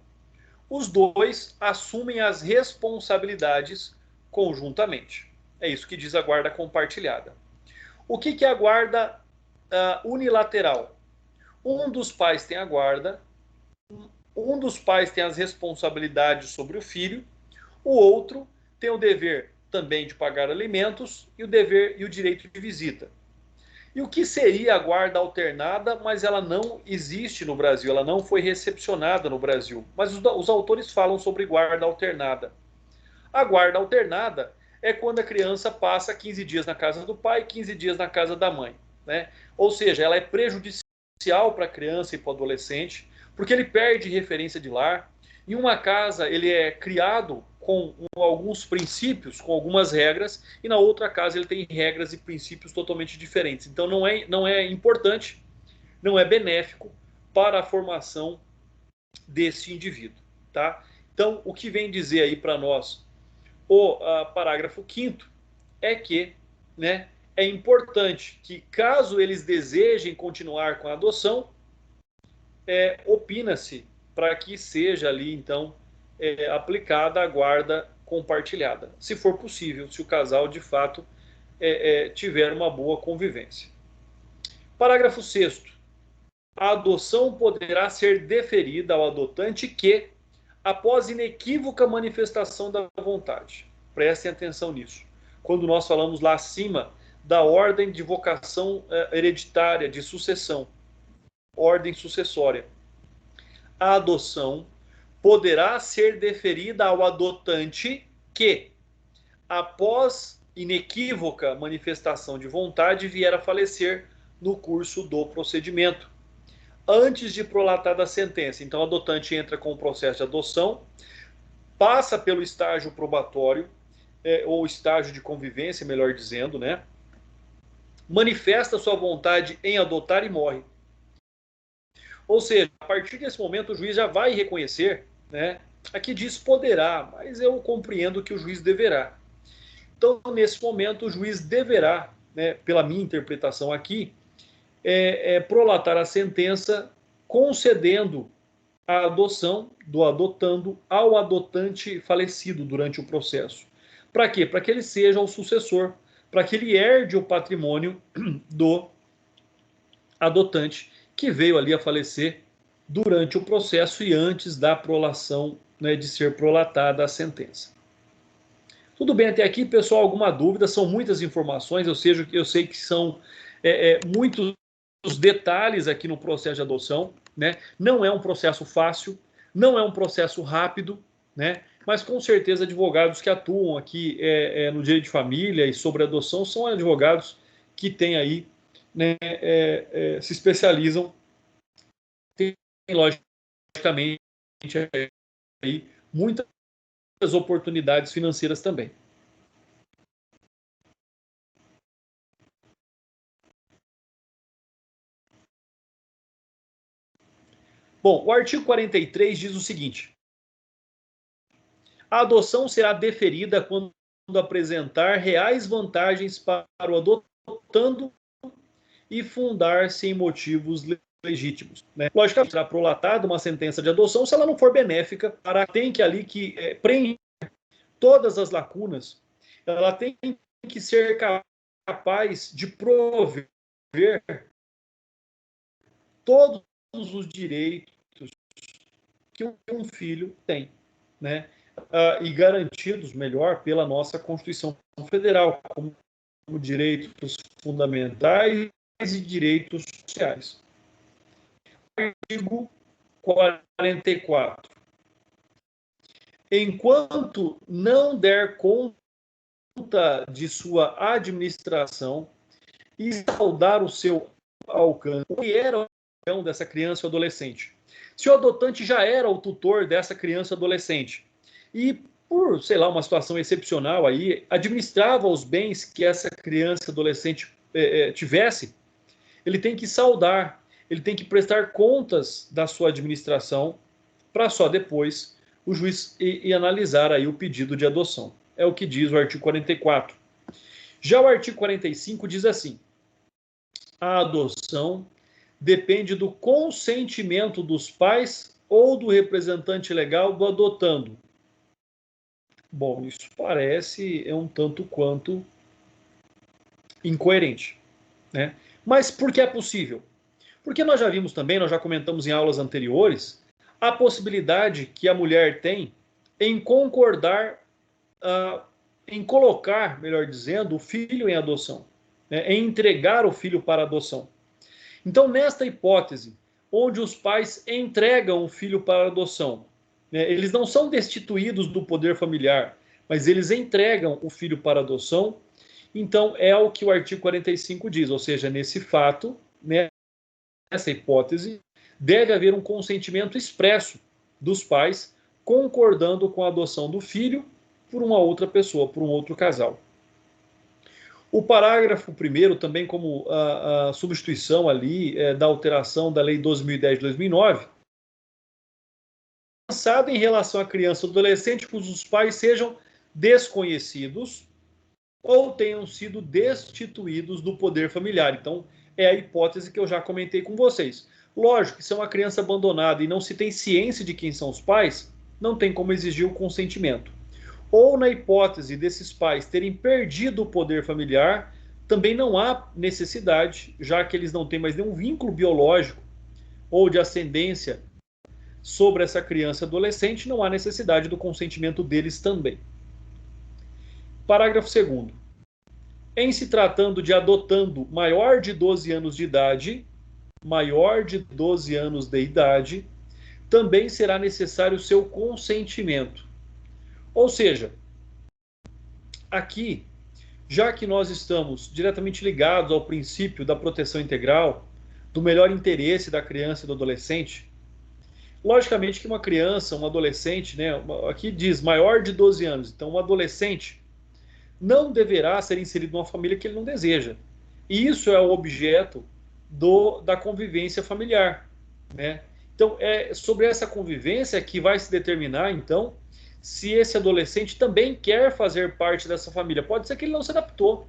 os dois assumem as responsabilidades conjuntamente. É isso que diz a guarda compartilhada. O que é a guarda unilateral? Um dos pais tem a guarda, um dos pais tem as responsabilidades sobre o filho, o outro tem o dever também de pagar alimentos e o dever e o direito de visita. E o que seria a guarda alternada, mas ela não existe no Brasil, ela não foi recepcionada no Brasil. Mas os autores falam sobre guarda alternada. A guarda alternada é quando a criança passa 15 dias na casa do pai e 15 dias na casa da mãe, né? Ou seja, ela é prejudicial para a criança e para o adolescente, porque ele perde referência de lar. Em uma casa ele é criado com alguns princípios, com algumas regras, e na outra casa ele tem regras e princípios totalmente diferentes. Então não é importante, não é benéfico para a formação desse indivíduo, tá? Então, o que vem dizer aí para nós o parágrafo 5º é que, né, é importante que, caso eles desejem continuar com a adoção, opina-se para que seja ali, então, aplicada a guarda compartilhada, se for possível, se o casal, de fato, tiver uma boa convivência. Parágrafo 6º. A adoção poderá ser deferida ao adotante que, após inequívoca manifestação da vontade. Prestem atenção nisso. Quando nós falamos lá acima da ordem de vocação hereditária, de sucessão, ordem sucessória, a adoção poderá ser deferida ao adotante que, após inequívoca manifestação de vontade, vier a falecer no curso do procedimento, antes de prolatar da sentença. Então, o adotante entra com o processo de adoção, passa pelo estágio probatório, ou estágio de convivência, melhor dizendo, né? Manifesta sua vontade em adotar e morre. Ou seja, a partir desse momento o juiz já vai reconhecer, né? Aqui diz poderá, mas eu compreendo que o juiz deverá. Então, nesse momento, o juiz deverá, né, pela minha interpretação aqui, prolatar a sentença concedendo a adoção do adotando ao adotante falecido durante o processo. Para quê? Para que ele seja o sucessor, para que ele herde o patrimônio do adotante que veio ali a falecer durante o processo e antes da prolação, né, de ser prolatada a sentença. Tudo bem até aqui, pessoal? Alguma dúvida? São muitas informações, eu sei que são muitos detalhes aqui no processo de adoção, né? Não é um processo fácil, não é um processo rápido, né? Mas com certeza advogados que atuam aqui no direito de família e sobre adoção são advogados que têm aí, né, se especializam, tem logicamente aí muitas oportunidades financeiras também. Bom, o artigo 43 diz o seguinte: a adoção será deferida quando apresentar reais vantagens para o adotando e fundar-se em motivos legítimos, né? Logicamente, será prolatada uma sentença de adoção se ela não for benéfica para tem que ali que preencher todas as lacunas, ela tem que ser capaz de prover todos os direitos que um filho tem, né? E garantidos melhor pela nossa Constituição Federal, como direitos fundamentais e direitos sociais. Artigo 44. Enquanto não der conta de sua administração e saudar o seu alcance, o que era dessa criança ou adolescente. Se o adotante já era o tutor dessa criança ou adolescente e, por, sei lá, uma situação excepcional aí, administrava os bens que essa criança ou adolescente tivesse, ele tem que saudar, ele tem que prestar contas da sua administração para só depois o juiz e analisar aí o pedido de adoção. É o que diz o artigo 44. Já o artigo 45 diz assim: a adoção depende do consentimento dos pais ou do representante legal do adotando. Bom, isso parece um tanto quanto incoerente, né? Mas por que é possível? Porque nós já vimos também, nós já comentamos em aulas anteriores, a possibilidade que a mulher tem em concordar, em colocar, melhor dizendo, o filho em adoção, né? Em entregar o filho para adoção. Então, nesta hipótese, onde os pais entregam o filho para adoção, né, eles não são destituídos do poder familiar, mas eles entregam o filho para adoção, então é o que o artigo 45 diz, ou seja, nesse fato, né, nessa hipótese, deve haver um consentimento expresso dos pais concordando com a adoção do filho por uma outra pessoa, por um outro casal. O parágrafo 1º, também como a substituição ali da alteração da Lei 12.010 de 2009, pensado em relação à criança ou adolescente cujos pais sejam desconhecidos ou tenham sido destituídos do poder familiar. Então, é a hipótese que eu já comentei com vocês. Lógico que se é uma criança abandonada e não se tem ciência de quem são os pais, não tem como exigir o consentimento. Ou na hipótese desses pais terem perdido o poder familiar, também não há necessidade, já que eles não têm mais nenhum vínculo biológico ou de ascendência sobre essa criança e adolescente, não há necessidade do consentimento deles também. Parágrafo 2º. Em se tratando de adotando maior de 12 anos de idade, também será necessário o seu consentimento. Ou seja, aqui, já que nós estamos diretamente ligados ao princípio da proteção integral, do melhor interesse da criança e do adolescente, logicamente que uma criança, um adolescente, né, aqui diz maior de 12 anos, então um adolescente não deverá ser inserido numa família que ele não deseja. E isso é o objeto da convivência familiar, né? Então, é sobre essa convivência que vai se determinar, então, se esse adolescente também quer fazer parte dessa família. Pode ser que ele não se adaptou,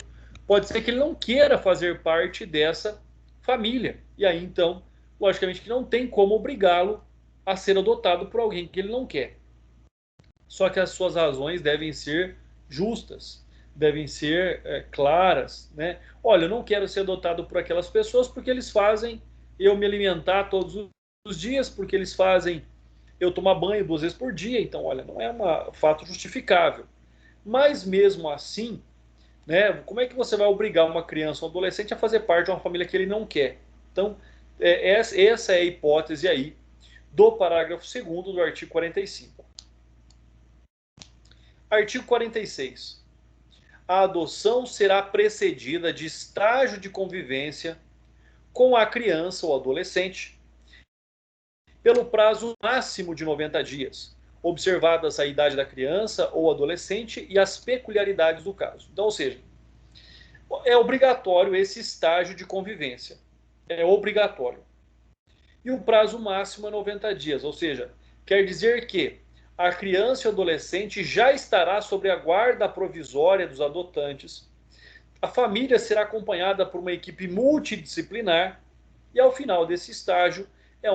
pode ser que ele não queira fazer parte dessa família. E aí, então, logicamente que não tem como obrigá-lo a ser adotado por alguém que ele não quer. Só que as suas razões devem ser justas, devem ser claras, né? Olha, eu não quero ser adotado por aquelas pessoas porque eles fazem eu me alimentar todos os dias, porque eles fazem eu tomar banho 2 vezes por dia. Então, olha, não é um fato justificável. Mas mesmo assim, né, como é que você vai obrigar uma criança ou um adolescente a fazer parte de uma família que ele não quer? Então, essa é a hipótese aí do parágrafo 2º do artigo 45. Artigo 46. A adoção será precedida de estágio de convivência com a criança ou adolescente pelo prazo máximo de 90 dias, observadas a idade da criança ou adolescente e as peculiaridades do caso. Então, ou seja, é obrigatório esse estágio de convivência. É obrigatório. E o prazo máximo é 90 dias, ou seja, quer dizer que a criança e o adolescente já estará sob a guarda provisória dos adotantes. A família será acompanhada por uma equipe multidisciplinar e ao final desse estágio é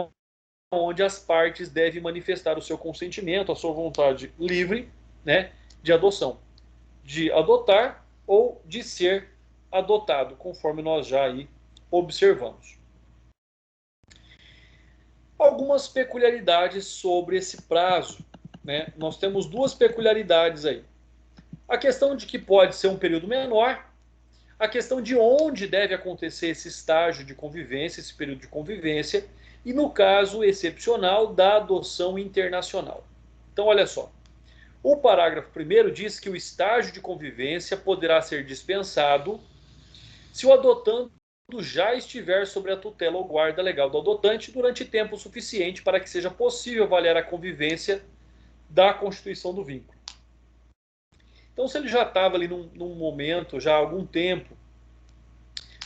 onde as partes devem manifestar o seu consentimento, a sua vontade livre, né, de adoção, de adotar ou de ser adotado, conforme nós já aí observamos. Algumas peculiaridades sobre esse prazo, né? Nós temos 2 peculiaridades aí. A questão de que pode ser um período menor, a questão de onde deve acontecer esse estágio de convivência, esse período de convivência, e no caso excepcional da adoção internacional. Então, olha só. O parágrafo 1º diz que o estágio de convivência poderá ser dispensado se o adotando já estiver sob a tutela ou guarda legal do adotante durante tempo suficiente para que seja possível avaliar a convivência da constituição do vínculo. Então, se ele já estava ali num momento, já há algum tempo,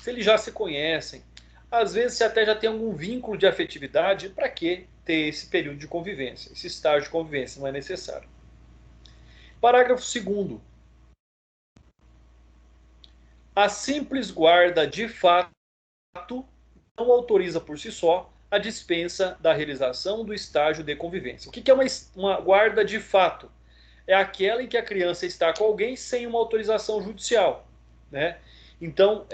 se eles já se conhecem, às vezes você até já tem algum vínculo de afetividade, para que ter esse período de convivência? Esse estágio de convivência não é necessário. Parágrafo 2º. A simples guarda de fato não autoriza por si só a dispensa da realização do estágio de convivência. O que é uma guarda de fato? É aquela em que a criança está com alguém sem uma autorização judicial, né? Então,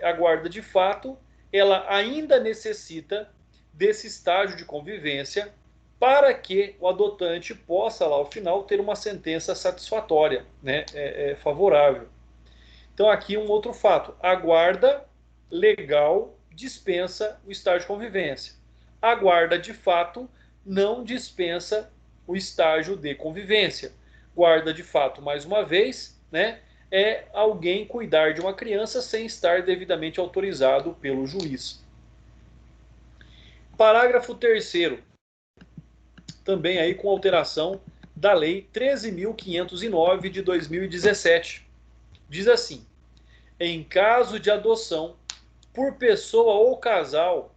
a guarda de fato, ela ainda necessita desse estágio de convivência para que o adotante possa, lá ao final, ter uma sentença satisfatória, né? Favorável. Então, aqui um outro fato. A guarda legal dispensa o estágio de convivência. A guarda de fato não dispensa o estágio de convivência. Guarda de fato, mais uma vez, né, é alguém cuidar de uma criança sem estar devidamente autorizado pelo juiz. Parágrafo 3º, também aí com alteração da Lei 13.509 de 2017. Diz assim: em caso de adoção por pessoa ou casal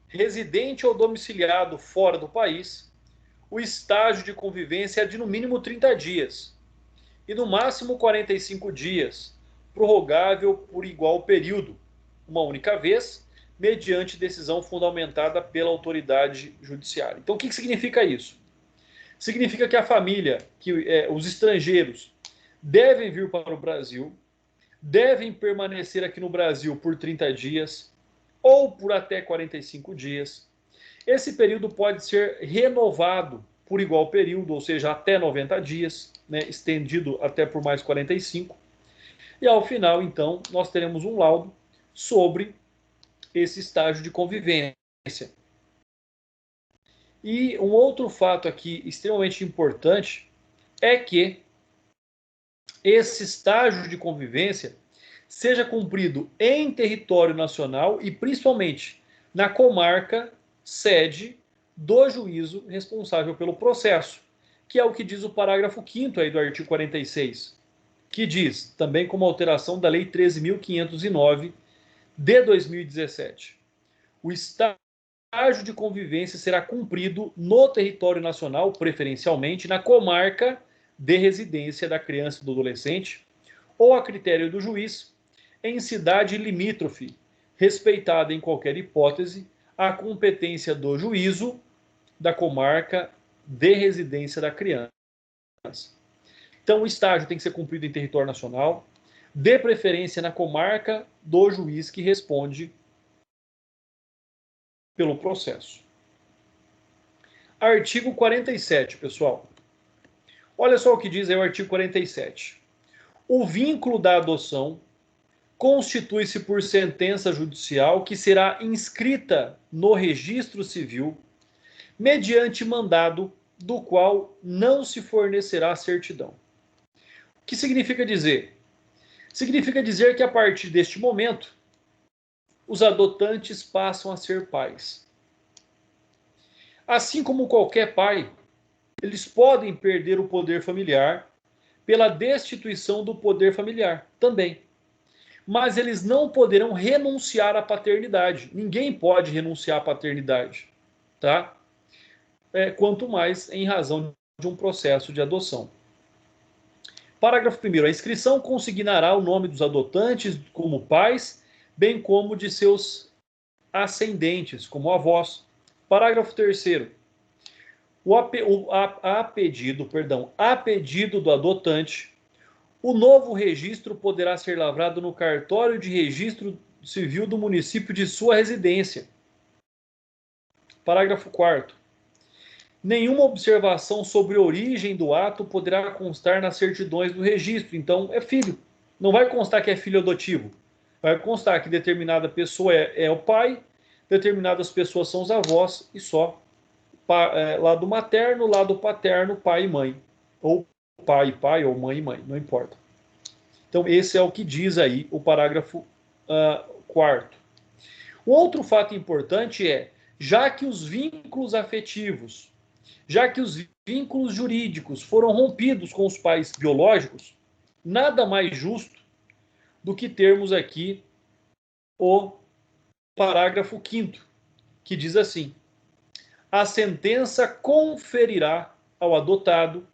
residente ou domiciliado fora do país, o estágio de convivência é de no mínimo 30 dias e no máximo 45 dias, prorrogável por igual período, uma única vez, mediante decisão fundamentada pela autoridade judiciária. Então, o que significa isso? Significa que a família, os estrangeiros, devem vir para o Brasil, devem permanecer aqui no Brasil por 30 dias ou por até 45 dias. Esse período pode ser renovado por igual período, ou seja, até 90 dias, né, estendido até por mais 45. E ao final, então, nós teremos um laudo sobre esse estágio de convivência. E um outro fato aqui extremamente importante é que esse estágio de convivência seja cumprido em território nacional e principalmente na comarca sede do juízo responsável pelo processo, que é o que diz o parágrafo 5º aí do artigo 46, que diz, também como alteração da Lei 13.509 de 2017, o estágio de convivência será cumprido no território nacional, preferencialmente na comarca de residência da criança e do adolescente, ou a critério do juiz, em cidade limítrofe, respeitada em qualquer hipótese a competência do juízo da comarca de residência da criança. Então, o estágio tem que ser cumprido em território nacional, de preferência na comarca do juiz que responde pelo processo. Artigo 47, pessoal. Olha só o que diz aí o artigo 47. O vínculo da adoção constitui-se por sentença judicial que será inscrita no registro civil mediante mandado do qual não se fornecerá certidão. O que significa dizer? Significa dizer que a partir deste momento, os adotantes passam a ser pais. Assim como qualquer pai, eles podem perder o poder familiar pela destituição do poder familiar também. Mas eles não poderão renunciar à paternidade. Ninguém pode renunciar à paternidade, tá? Quanto mais em razão de um processo de adoção. Parágrafo 1º. A inscrição consignará o nome dos adotantes como pais, bem como de seus ascendentes, como avós. Parágrafo 3º. A pedido do adotante, o novo registro poderá ser lavrado no cartório de registro civil do município de sua residência. Parágrafo 4º. Nenhuma observação sobre a origem do ato poderá constar nas certidões do registro. Então, é filho. Não vai constar que é filho adotivo. Vai constar que determinada pessoa é o pai, determinadas pessoas são os avós e só lado materno, lado paterno, pai e mãe. Ou pai e pai, ou mãe e mãe, não importa. Então, esse é o que diz aí o parágrafo 4º. Um outro fato importante é, já que os vínculos afetivos, já que os vínculos jurídicos foram rompidos com os pais biológicos, nada mais justo do que termos aqui o parágrafo 5º, que diz assim: a sentença conferirá ao adotado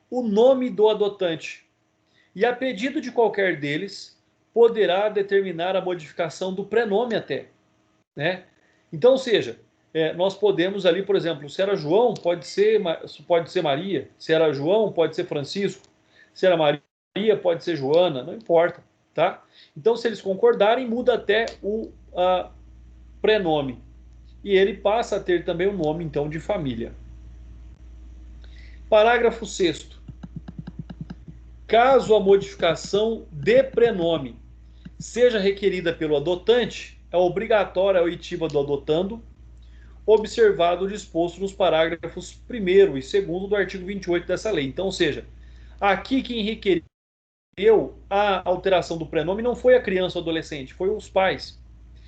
o nome do adotante e, a pedido de qualquer deles, poderá determinar a modificação do prenome até, né? Então, ou seja, nós podemos ali, por exemplo, se era João, pode ser Maria, se era João, pode ser Francisco, se era Maria, pode ser Joana, não importa, tá? Então, se eles concordarem, muda até o prenome. E ele passa a ter também o nome, então, de família. Parágrafo 6º. Caso a modificação de prenome seja requerida pelo adotante, é obrigatória a oitiva do adotando, observado o disposto nos parágrafos 1º e 2º do artigo 28 dessa lei. Então, ou seja, aqui quem requeriu a alteração do prenome não foi a criança ou adolescente, foi os pais.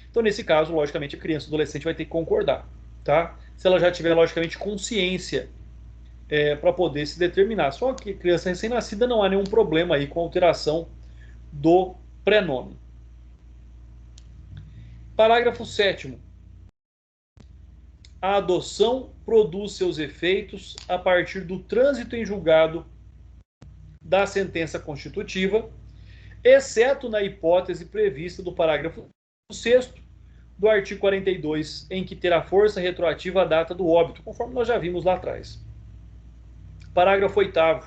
Então, nesse caso, logicamente, a criança ou adolescente vai ter que concordar, tá? Se ela já tiver, logicamente, consciência para poder se determinar. Só que criança recém-nascida não há nenhum problema aí com a alteração do prenome. Parágrafo 7º. A adoção produz seus efeitos a partir do trânsito em julgado da sentença constitutiva, exceto na hipótese prevista do parágrafo 6º do artigo 42, em que terá força retroativa a data do óbito, conforme nós já vimos lá atrás. Parágrafo 8º.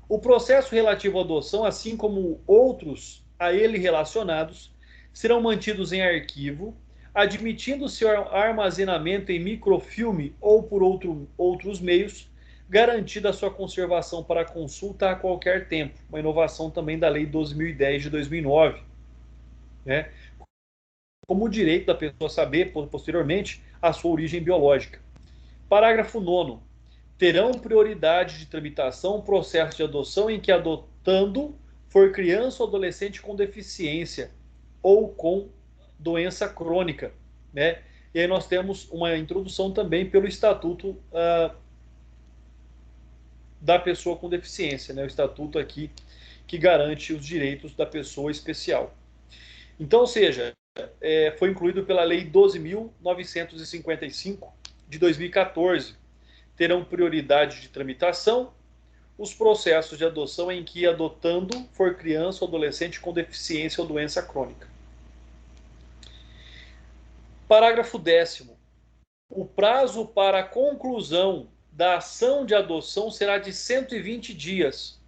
O processo relativo à adoção, assim como outros a ele relacionados, serão mantidos em arquivo, admitindo seu armazenamento em microfilme ou por outros meios, garantida a sua conservação para consulta a qualquer tempo. Uma inovação também da Lei 12.010 de 2009. Né? Como o direito da pessoa saber, posteriormente, a sua origem biológica. Parágrafo 9º. Terão prioridade de tramitação processo de adoção em que adotando for criança ou adolescente com deficiência ou com doença crônica, né? E aí nós temos uma introdução também pelo Estatuto da pessoa com deficiência, né? O Estatuto aqui que garante os direitos da pessoa especial. Então, ou seja, foi incluído pela Lei 12.955 de 2014. Terão prioridade de tramitação os processos de adoção em que adotando for criança ou adolescente com deficiência ou doença crônica. Parágrafo 10º. O prazo para a conclusão da ação de adoção será de 120 dias,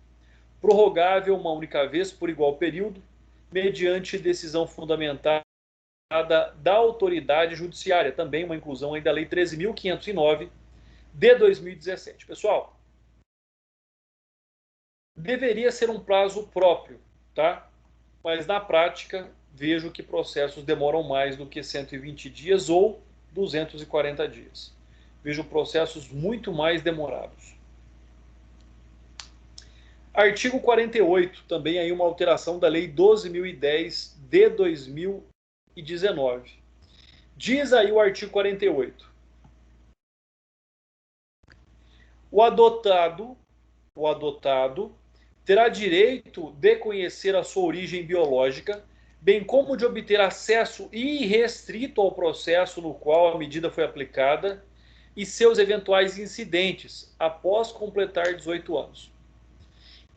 prorrogável uma única vez por igual período, mediante decisão fundamentada da autoridade judiciária. Também uma inclusão aí da Lei 13.509 de 2017. Pessoal, deveria ser um prazo próprio, tá? Mas na prática, vejo que processos demoram mais do que 120 dias ou 240 dias. Vejo processos muito mais demorados. Artigo 48, também aí uma alteração da Lei 12.010 de 2019. Diz aí o artigo 48. O adotado terá direito de conhecer a sua origem biológica, bem como de obter acesso irrestrito ao processo no qual a medida foi aplicada e seus eventuais incidentes após completar 18 anos.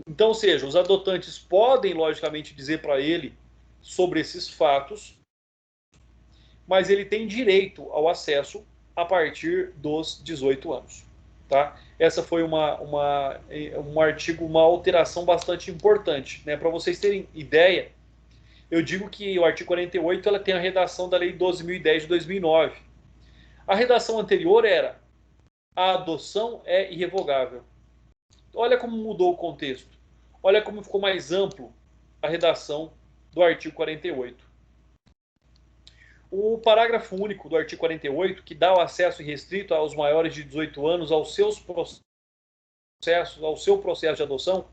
Então, ou seja, os adotantes podem, logicamente, dizer para ele sobre esses fatos, mas ele tem direito ao acesso a partir dos 18 anos. Tá? Essa foi um artigo, uma alteração bastante importante. Né? Para vocês terem ideia, eu digo que o artigo 48 ela tem a redação da Lei 12.010 de 2009. A redação anterior era: a adoção é irrevogável. Olha como mudou o contexto. Olha como ficou mais amplo a redação do artigo 48. O parágrafo único do artigo 48, que dá o acesso irrestrito aos maiores de 18 anos ao seu processo de adoção,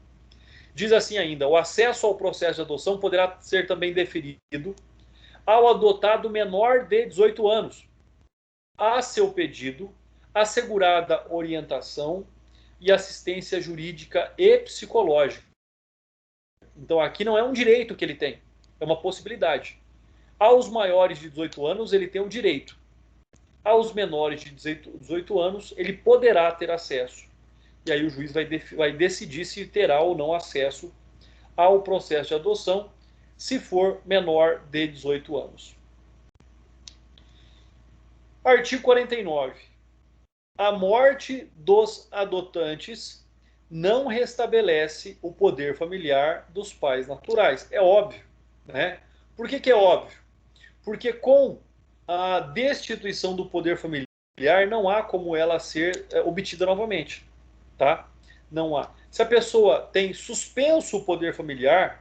diz assim ainda: o acesso ao processo de adoção poderá ser também deferido ao adotado menor de 18 anos, a seu pedido, assegurada orientação e assistência jurídica e psicológica. Então aqui não é um direito que ele tem, é uma possibilidade. Aos maiores de 18 anos ele tem o direito. Aos menores de 18 anos ele poderá ter acesso. E aí o juiz vai decidir se terá ou não acesso ao processo de adoção, se for menor de 18 anos. Artigo 49. A morte dos adotantes não restabelece o poder familiar dos pais naturais. É óbvio, né? Por que é óbvio? Porque com a destituição do poder familiar não há como ela ser obtida novamente, tá? Não há. Se a pessoa tem suspenso o poder familiar,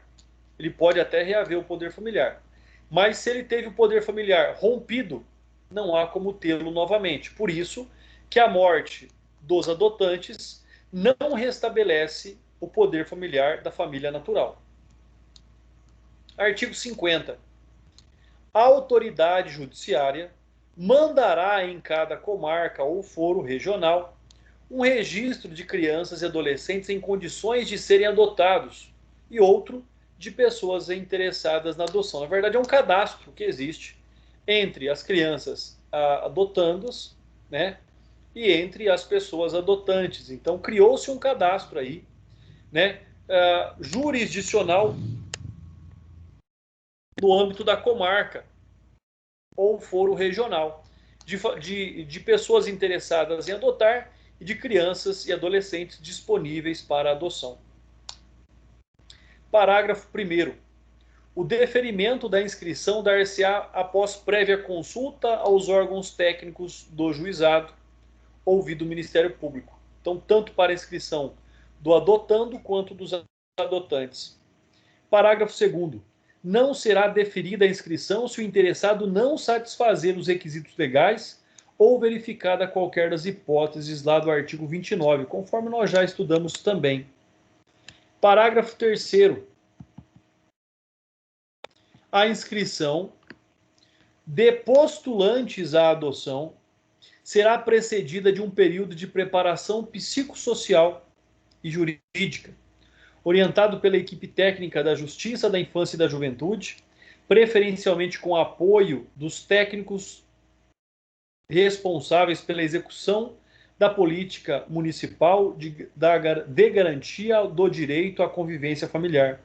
ele pode até reaver o poder familiar. Mas se ele teve o poder familiar rompido, não há como tê-lo novamente. Por isso que a morte dos adotantes não restabelece o poder familiar da família natural. Artigo 50. A autoridade judiciária mandará em cada comarca ou foro regional um registro de crianças e adolescentes em condições de serem adotados e outro de pessoas interessadas na adoção. Na verdade, é um cadastro que existe entre as crianças adotandas, né, e entre as pessoas adotantes. Então, criou-se um cadastro aí, né, jurisdicional no âmbito da comarca ou foro regional, de pessoas interessadas em adotar e de crianças e adolescentes disponíveis para adoção. Parágrafo 1º. O deferimento da inscrição dar-se-á após prévia consulta aos órgãos técnicos do juizado, ouvido o Ministério Público. Então, tanto para a inscrição do adotando quanto dos adotantes. Parágrafo 2º. Não será deferida a inscrição se o interessado não satisfazer os requisitos legais ou verificada qualquer das hipóteses lá do artigo 29, conforme nós já estudamos também. Parágrafo 3º. A inscrição de postulantes à adoção será precedida de um período de preparação psicossocial e jurídica, orientado pela equipe técnica da Justiça da Infância e da Juventude, preferencialmente com apoio dos técnicos responsáveis pela execução da política municipal de garantia do direito à convivência familiar.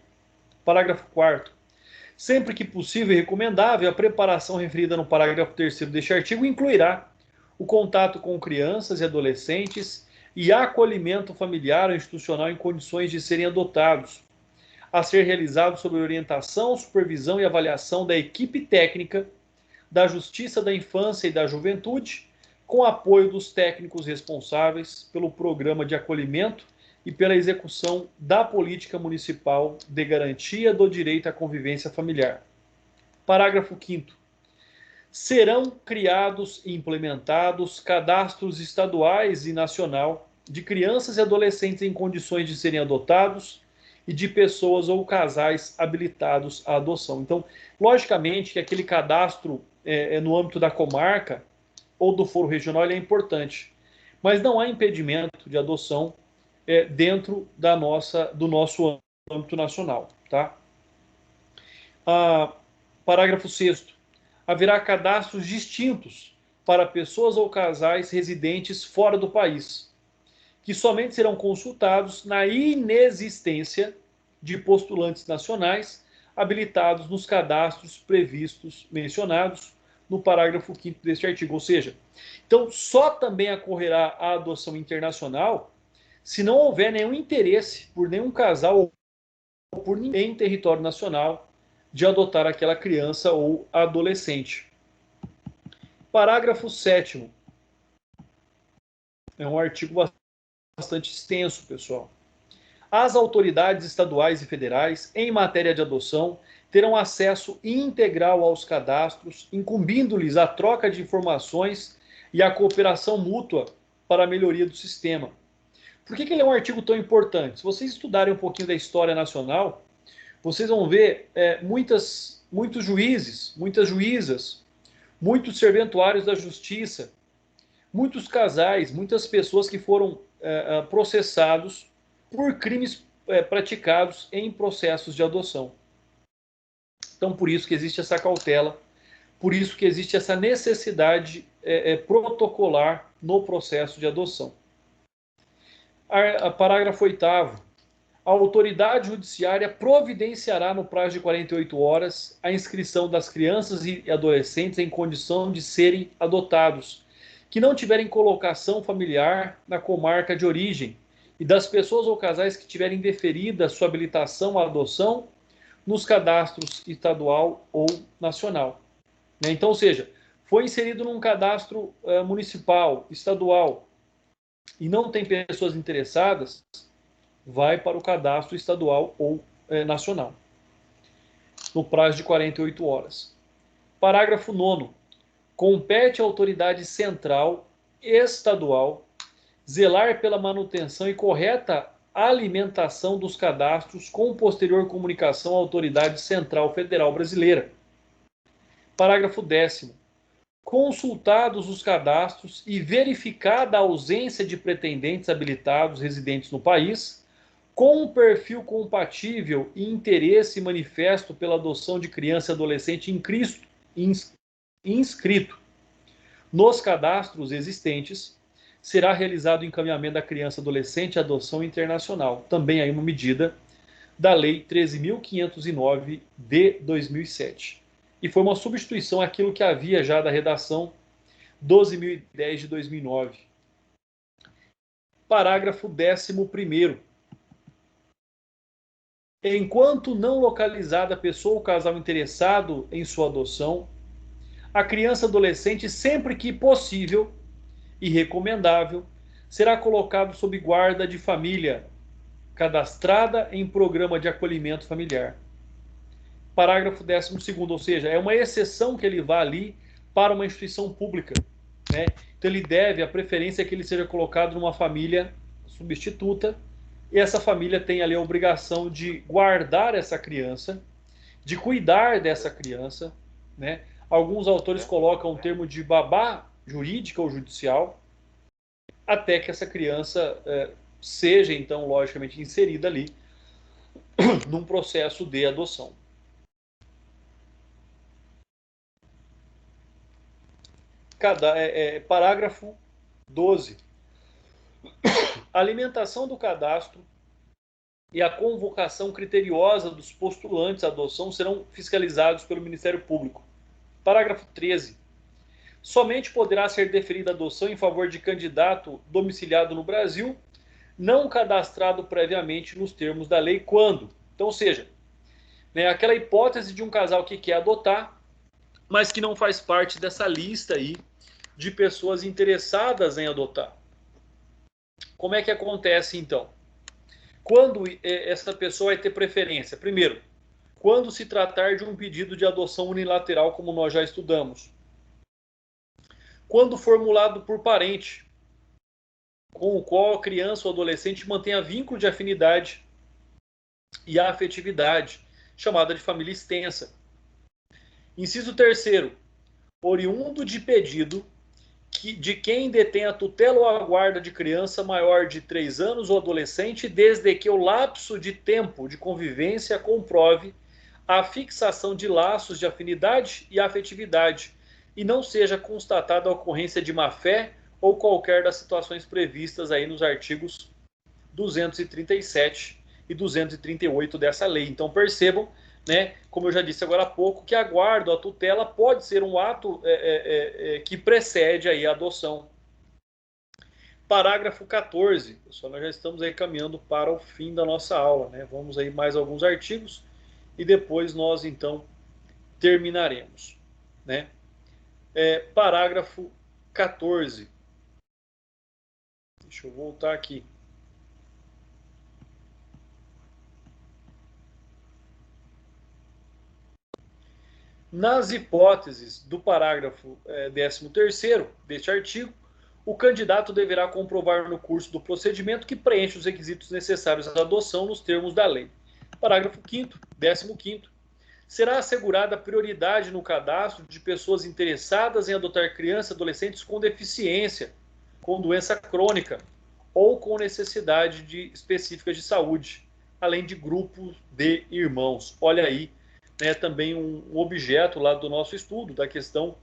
Parágrafo 4º. Sempre que possível e recomendável, a preparação referida no parágrafo 3º deste artigo incluirá o contato com crianças e adolescentes e acolhimento familiar ou institucional em condições de serem adotados, a ser realizado sob orientação, supervisão e avaliação da equipe técnica da Justiça da Infância e da Juventude, com apoio dos técnicos responsáveis pelo programa de acolhimento e pela execução da política municipal de garantia do direito à convivência familiar. Parágrafo 5º. Serão criados e implementados cadastros estaduais e nacional de crianças e adolescentes em condições de serem adotados e de pessoas ou casais habilitados à adoção. Então, logicamente que aquele cadastro no âmbito da comarca ou do foro regional ele é importante, mas não há impedimento de adoção dentro do nosso âmbito nacional. Tá? Parágrafo 6º. Haverá cadastros distintos para pessoas ou casais residentes fora do país, que somente serão consultados na inexistência de postulantes nacionais habilitados nos cadastros previstos, mencionados no parágrafo 5º deste artigo. Ou seja, então só também ocorrerá a adoção internacional se não houver nenhum interesse por nenhum casal ou por ninguém em território nacional de adotar aquela criança ou adolescente. Parágrafo 7º. É um artigo bastante extenso, pessoal. As autoridades estaduais e federais, em matéria de adoção, terão acesso integral aos cadastros, incumbindo-lhes a troca de informações e a cooperação mútua para a melhoria do sistema. Por que ele é um artigo tão importante? Se vocês estudarem um pouquinho da história nacional, vocês vão ver muitos juízes, muitas juízas, muitos serventuários da justiça, muitos casais, muitas pessoas que foram processados por crimes praticados em processos de adoção. Então, por isso que existe essa cautela, por isso que existe essa necessidade protocolar no processo de adoção. Parágrafo 8º. a autoridade judiciária providenciará no prazo de 48 horas a inscrição das crianças e adolescentes em condição de serem adotados, que não tiverem colocação familiar na comarca de origem, e das pessoas ou casais que tiverem deferida sua habilitação à adoção nos cadastros estadual ou nacional. Então, ou seja, foi inserido num cadastro municipal, estadual, e não tem pessoas interessadas, vai para o cadastro estadual ou nacional, no prazo de 48 horas. Parágrafo 9º. Compete à autoridade central estadual zelar pela manutenção e correta alimentação dos cadastros com posterior comunicação à autoridade central federal brasileira. Parágrafo 10º. Consultados os cadastros e verificada a ausência de pretendentes habilitados residentes no país, com um perfil compatível e interesse manifesto pela adoção de criança e adolescente inscrito nos cadastros existentes, será realizado o encaminhamento da criança e adolescente à adoção internacional. Também aí uma medida da Lei 13.509 de 2007. E foi uma substituição àquilo que havia já da redação 12.010 de 2009. Parágrafo 11º. Enquanto não localizada a pessoa ou casal interessado em sua adoção, a criança ou adolescente, sempre que possível e recomendável, será colocado sob guarda de família, cadastrada em programa de acolhimento familiar. Parágrafo 12º, ou seja, é uma exceção que ele vá ali para uma instituição pública, né? Então ele deve, a preferência é que ele seja colocado numa família substituta, e essa família tem ali a obrigação de guardar essa criança, de cuidar dessa criança, né? Alguns autores colocam o termo de babá jurídica ou judicial, até que essa criança seja, então, logicamente, inserida ali num processo de adoção. Parágrafo 12. A alimentação do cadastro e a convocação criteriosa dos postulantes à adoção serão fiscalizados pelo Ministério Público. Parágrafo 13. Somente poderá ser deferida adoção em favor de candidato domiciliado no Brasil, não cadastrado previamente nos termos da lei, quando? Então, ou seja, né, aquela hipótese de um casal que quer adotar, mas que não faz parte dessa lista aí de pessoas interessadas em adotar. Como é que acontece, então? Quando essa pessoa vai ter preferência? Primeiro, quando se tratar de um pedido de adoção unilateral, como nós já estudamos. Quando formulado por parente, com o qual a criança ou adolescente mantenha vínculo de afinidade e afetividade, chamada de família extensa. Inciso 3º, oriundo de pedido de quem detém a tutela ou a guarda de criança maior de 3 anos ou adolescente, desde que o lapso de tempo de convivência comprove a fixação de laços de afinidade e afetividade, e não seja constatada a ocorrência de má-fé ou qualquer das situações previstas aí nos artigos 237 e 238 dessa lei. Então percebam, né, como eu já disse agora há pouco, que a guarda, a tutela pode ser um ato que precede aí a adoção. Parágrafo 14. Pessoal, nós já estamos aí caminhando para o fim da nossa aula, né? Vamos aí mais alguns artigos e depois nós então terminaremos, né? Parágrafo 14. Deixa eu voltar aqui. Nas hipóteses do parágrafo 13º deste artigo, o candidato deverá comprovar no curso do procedimento que preenche os requisitos necessários à adoção nos termos da lei. Parágrafo 15º. Será assegurada prioridade no cadastro de pessoas interessadas em adotar crianças e adolescentes com deficiência, com doença crônica ou com necessidade específica de saúde, além de grupos de irmãos. Olha aí, né, também um objeto lá do nosso estudo, da questão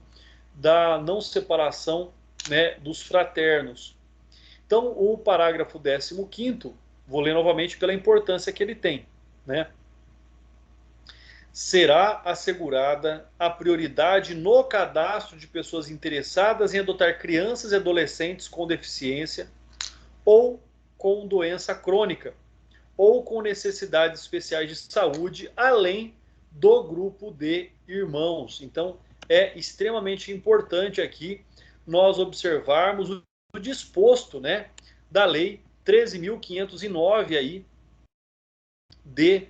da não separação, né, dos fraternos. Então, o parágrafo 15º, Vou ler novamente pela importância que ele tem, né? Será assegurada a prioridade no cadastro de pessoas interessadas em adotar crianças e adolescentes com deficiência ou com doença crônica ou com necessidades especiais de saúde, além do grupo de irmãos. Então, é extremamente importante aqui nós observarmos o disposto, né, da Lei 13.509 aí, de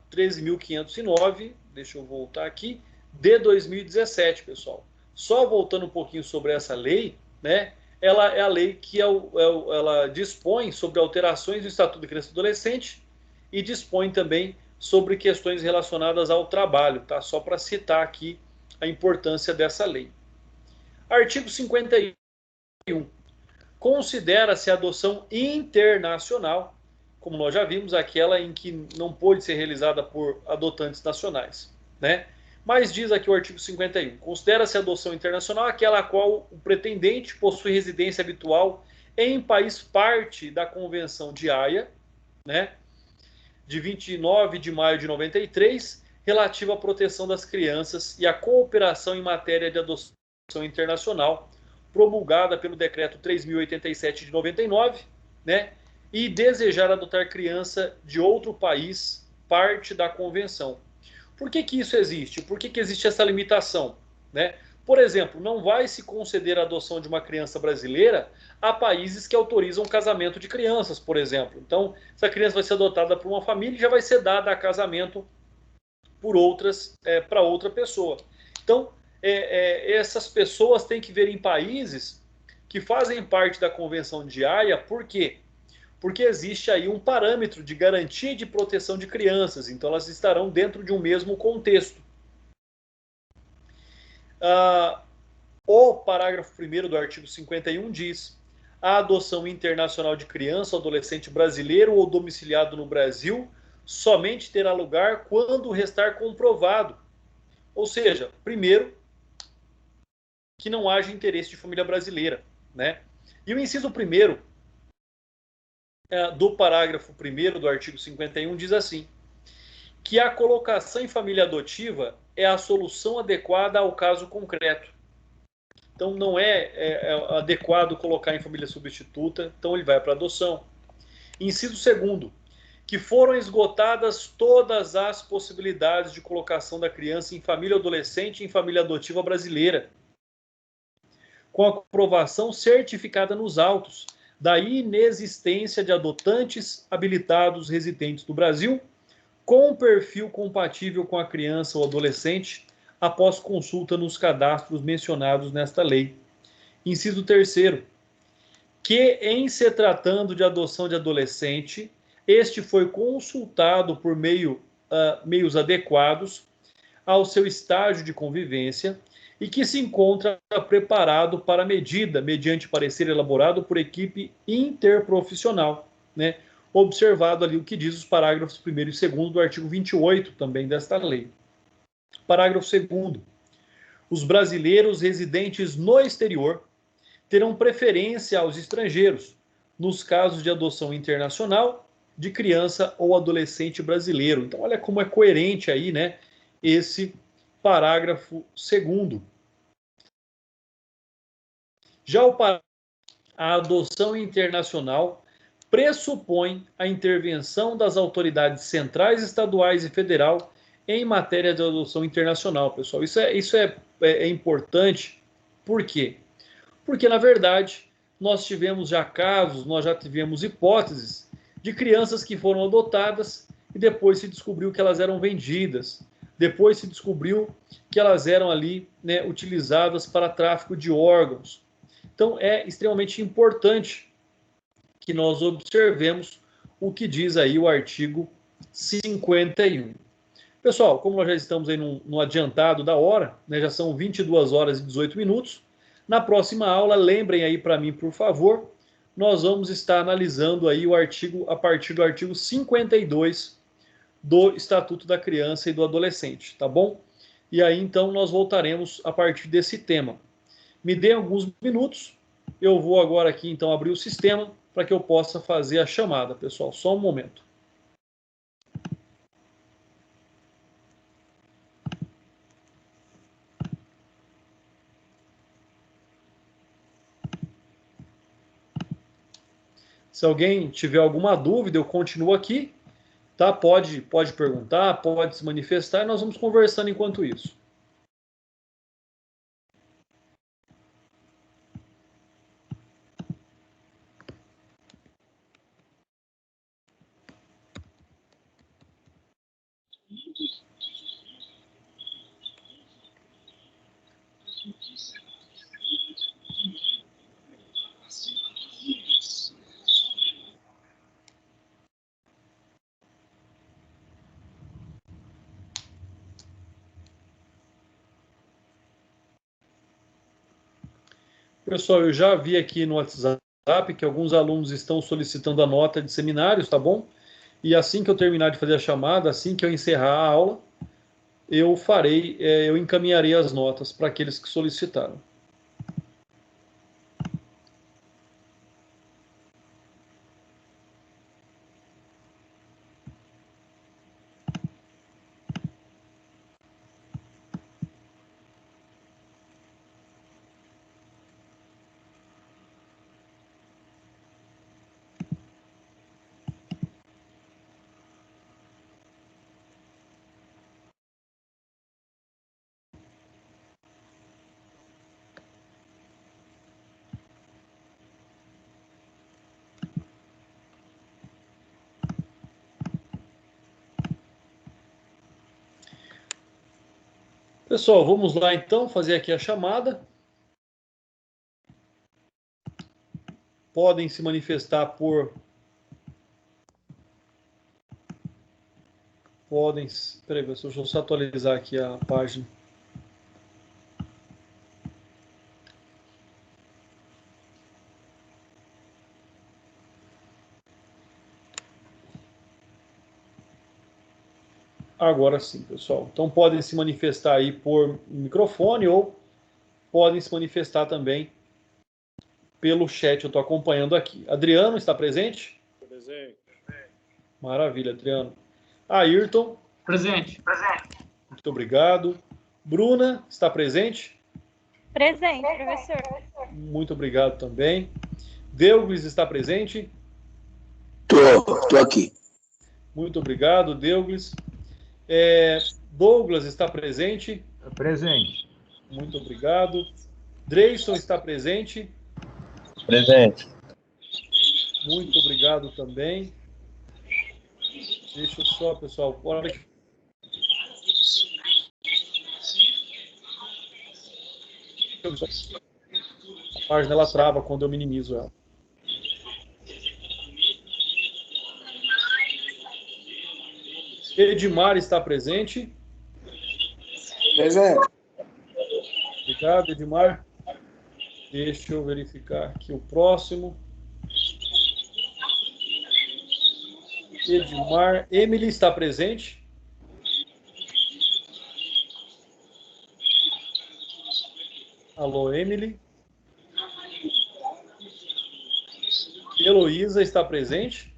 13.509, deixa eu voltar aqui, de 2017, pessoal. Só voltando um pouquinho sobre essa lei, né, ela é a lei que ela dispõe sobre alterações do Estatuto de Criança e Adolescente e dispõe também sobre questões relacionadas ao trabalho, tá? Só para citar aqui a importância dessa lei. Artigo 51. Considera-se a adoção internacional, como nós já vimos, aquela em que não pôde ser realizada por adotantes nacionais, né? Mas diz aqui o artigo 51, considera-se a adoção internacional aquela a qual o pretendente possui residência habitual em país parte da Convenção de Haia, né, de 29 de maio de 93, relativa à proteção das crianças e à cooperação em matéria de adoção internacional, promulgada pelo Decreto 3.087 de 99, né, e desejar adotar criança de outro país parte da Convenção. Por que isso existe? Por que existe essa limitação, né? Por exemplo, não vai se conceder a adoção de uma criança brasileira a países que autorizam o casamento de crianças, por exemplo. Então, essa criança vai ser adotada por uma família e já vai ser dada a casamento por para outra pessoa. Então, essas pessoas têm que ver em países que fazem parte da Convenção de Haia. Por quê? Porque existe aí um parâmetro de garantia e de proteção de crianças, então elas estarão dentro de um mesmo contexto. O parágrafo 1º do artigo 51 diz: a adoção internacional de criança ou adolescente brasileiro ou domiciliado no Brasil somente terá lugar quando restar comprovado. Ou seja, primeiro, que não haja interesse de família brasileira, né? E o inciso 1º do parágrafo 1º do artigo 51 diz assim, que a colocação em família adotiva é a solução adequada ao caso concreto. Então não é adequado colocar em família substituta, então ele vai para adoção. Inciso 2º, que foram esgotadas todas as possibilidades de colocação da criança em família adolescente e em família adotiva brasileira, com a comprovação certificada nos autos da inexistência de adotantes habilitados residentes no Brasil com perfil compatível com a criança ou adolescente após consulta nos cadastros mencionados nesta lei. Inciso 3º, que em se tratando de adoção de adolescente, este foi consultado por meios adequados ao seu estágio de convivência e que se encontra preparado para a medida, mediante parecer elaborado por equipe interprofissional, né? Observado ali o que diz os parágrafos 1º e 2º do artigo 28 também desta lei. Parágrafo 2º. Os brasileiros residentes no exterior terão preferência aos estrangeiros, nos casos de adoção internacional de criança ou adolescente brasileiro. Então, olha como é coerente aí, né, esse parágrafo 2º. Já a adoção internacional pressupõe a intervenção das autoridades centrais, estaduais e federal em matéria de adoção internacional, pessoal. Isso é importante. Por quê? Porque, na verdade, nós tivemos já casos, nós já tivemos hipóteses de crianças que foram adotadas e depois se descobriu que elas eram vendidas. Depois se descobriu que elas eram ali, né, utilizadas para tráfico de órgãos. Então, é extremamente importante que nós observemos o que diz aí o artigo 51. Pessoal, como nós já estamos aí no adiantado da hora, né, já são 22 horas e 18 minutos, na próxima aula, lembrem aí para mim, por favor, nós vamos estar analisando aí o artigo, a partir do artigo 52 do Estatuto da Criança e do Adolescente, tá bom? E aí, então, nós voltaremos a partir desse tema. Me dê alguns minutos, eu vou agora aqui, então, abrir o sistema para que eu possa fazer a chamada, pessoal. Só um momento. Se alguém tiver alguma dúvida, eu continuo aqui, tá? Pode perguntar, pode se manifestar e nós vamos conversando enquanto isso. Pessoal, eu já vi aqui no WhatsApp que alguns alunos estão solicitando a nota de seminários, tá bom? E assim que eu terminar de fazer a chamada, assim que eu encerrar a aula, eu encaminharei as notas para aqueles que solicitaram. Pessoal, vamos lá então fazer aqui a chamada. Podem se manifestar por... Peraí, deixa eu só atualizar aqui a página. Agora sim, pessoal. Então podem se manifestar aí por microfone ou podem se manifestar também pelo chat. Eu estou acompanhando aqui. Adriano está presente? Presente. Maravilha, Adriano. Ayrton. Presente. Muito obrigado. Bruna está presente? Presente, professor. Muito obrigado também. Deuglis está presente? Tô aqui. Muito obrigado, Deuglis. Douglas está presente? Presente. Muito obrigado. Dreyson está presente? Presente. Muito obrigado também. Deixa eu só, pessoal, olha que... A página ela trava quando eu minimizo ela. Edmar está presente? Presente. Obrigado, Edmar. Deixa eu verificar aqui o próximo. Edmar. Emily está presente? Alô, Emily. Heloísa está presente?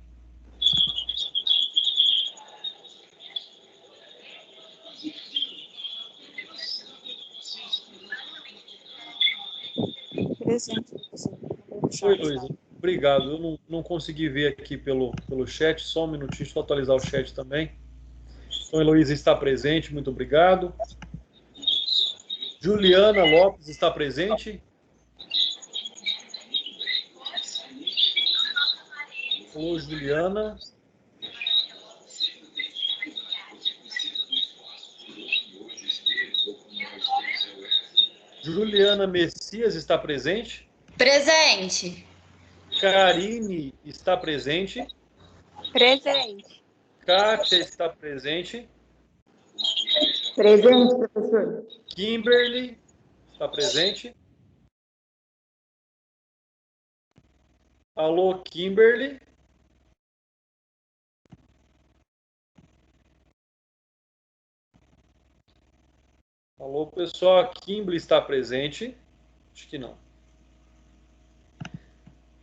Presente. Oi, Heloísa. Obrigado. Eu não consegui ver aqui pelo chat. Só um minutinho, deixa eu atualizar o chat também. Então, Heloísa está presente. Muito obrigado. Juliana Lopes está presente? Alô, Juliana. Juliana Messias está presente? Presente. Karine está presente? Presente. Kátia está presente? Presente, professor. Kimberly está presente? Alô, Kimberly? Alô, pessoal, a Kimberly está presente? Acho que não.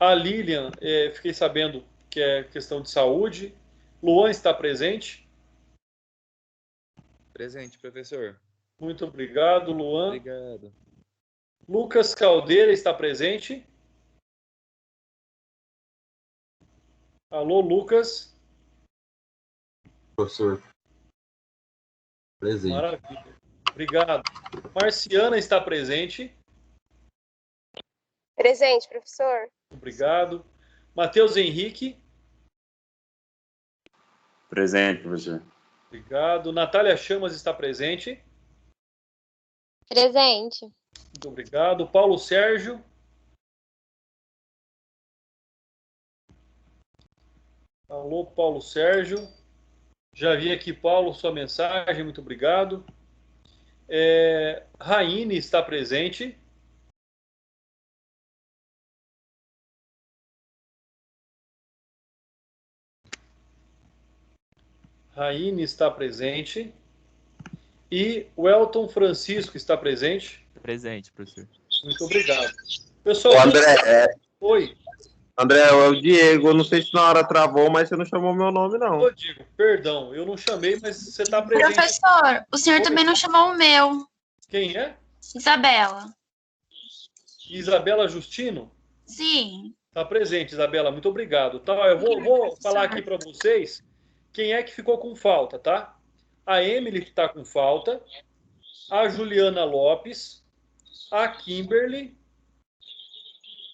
A Lilian, fiquei sabendo que é questão de saúde. Luan está presente. Presente, professor. Muito obrigado, Luan. Obrigado. Lucas Caldeira está presente. Alô, Lucas. Professor. Presente. Maravilha. Obrigado. Marciana está presente. Presente, professor. Obrigado. Matheus Henrique. Presente, professor. Obrigado. Natália Chamas está presente. Presente. Muito obrigado. Paulo Sérgio. Alô, Paulo Sérgio. Já vi aqui, Paulo, sua mensagem. Muito obrigado. Raine está presente. Raine está presente. E o Elton Francisco está presente. Presente, professor. Muito obrigado. Pessoal, Ô, André, oi. André, é o Diego. Eu não sei se na hora travou, mas você não chamou meu nome, não. Ô, Diego, perdão, eu não chamei, mas você está presente. Professor, o senhor também não chamou o meu. Quem é? Isabela. Isabela Justino? Sim. Está presente, Isabela. Muito obrigado. Tá, eu vou falar aqui para vocês quem é que ficou com falta, tá? A Emily está com falta, a Juliana Lopes, a Kimberly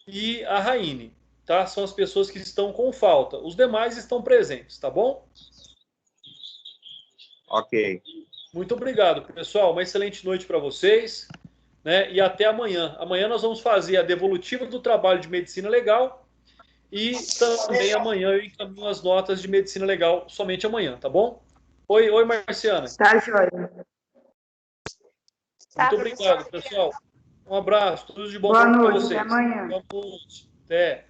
e a Raine, tá? São as pessoas que estão com falta. Os demais estão presentes, tá bom? Ok. Muito obrigado, pessoal. Uma excelente noite para vocês, né? E até amanhã. Amanhã nós vamos fazer a devolutiva do trabalho de medicina legal e também amanhã eu encaminho as notas de medicina legal somente amanhã, tá bom? Oi, Marciana. Tá, joia. Muito obrigado, pessoal. Um abraço, tudo de bom Boa para noite, vocês. até amanhã. Boa noite. Até.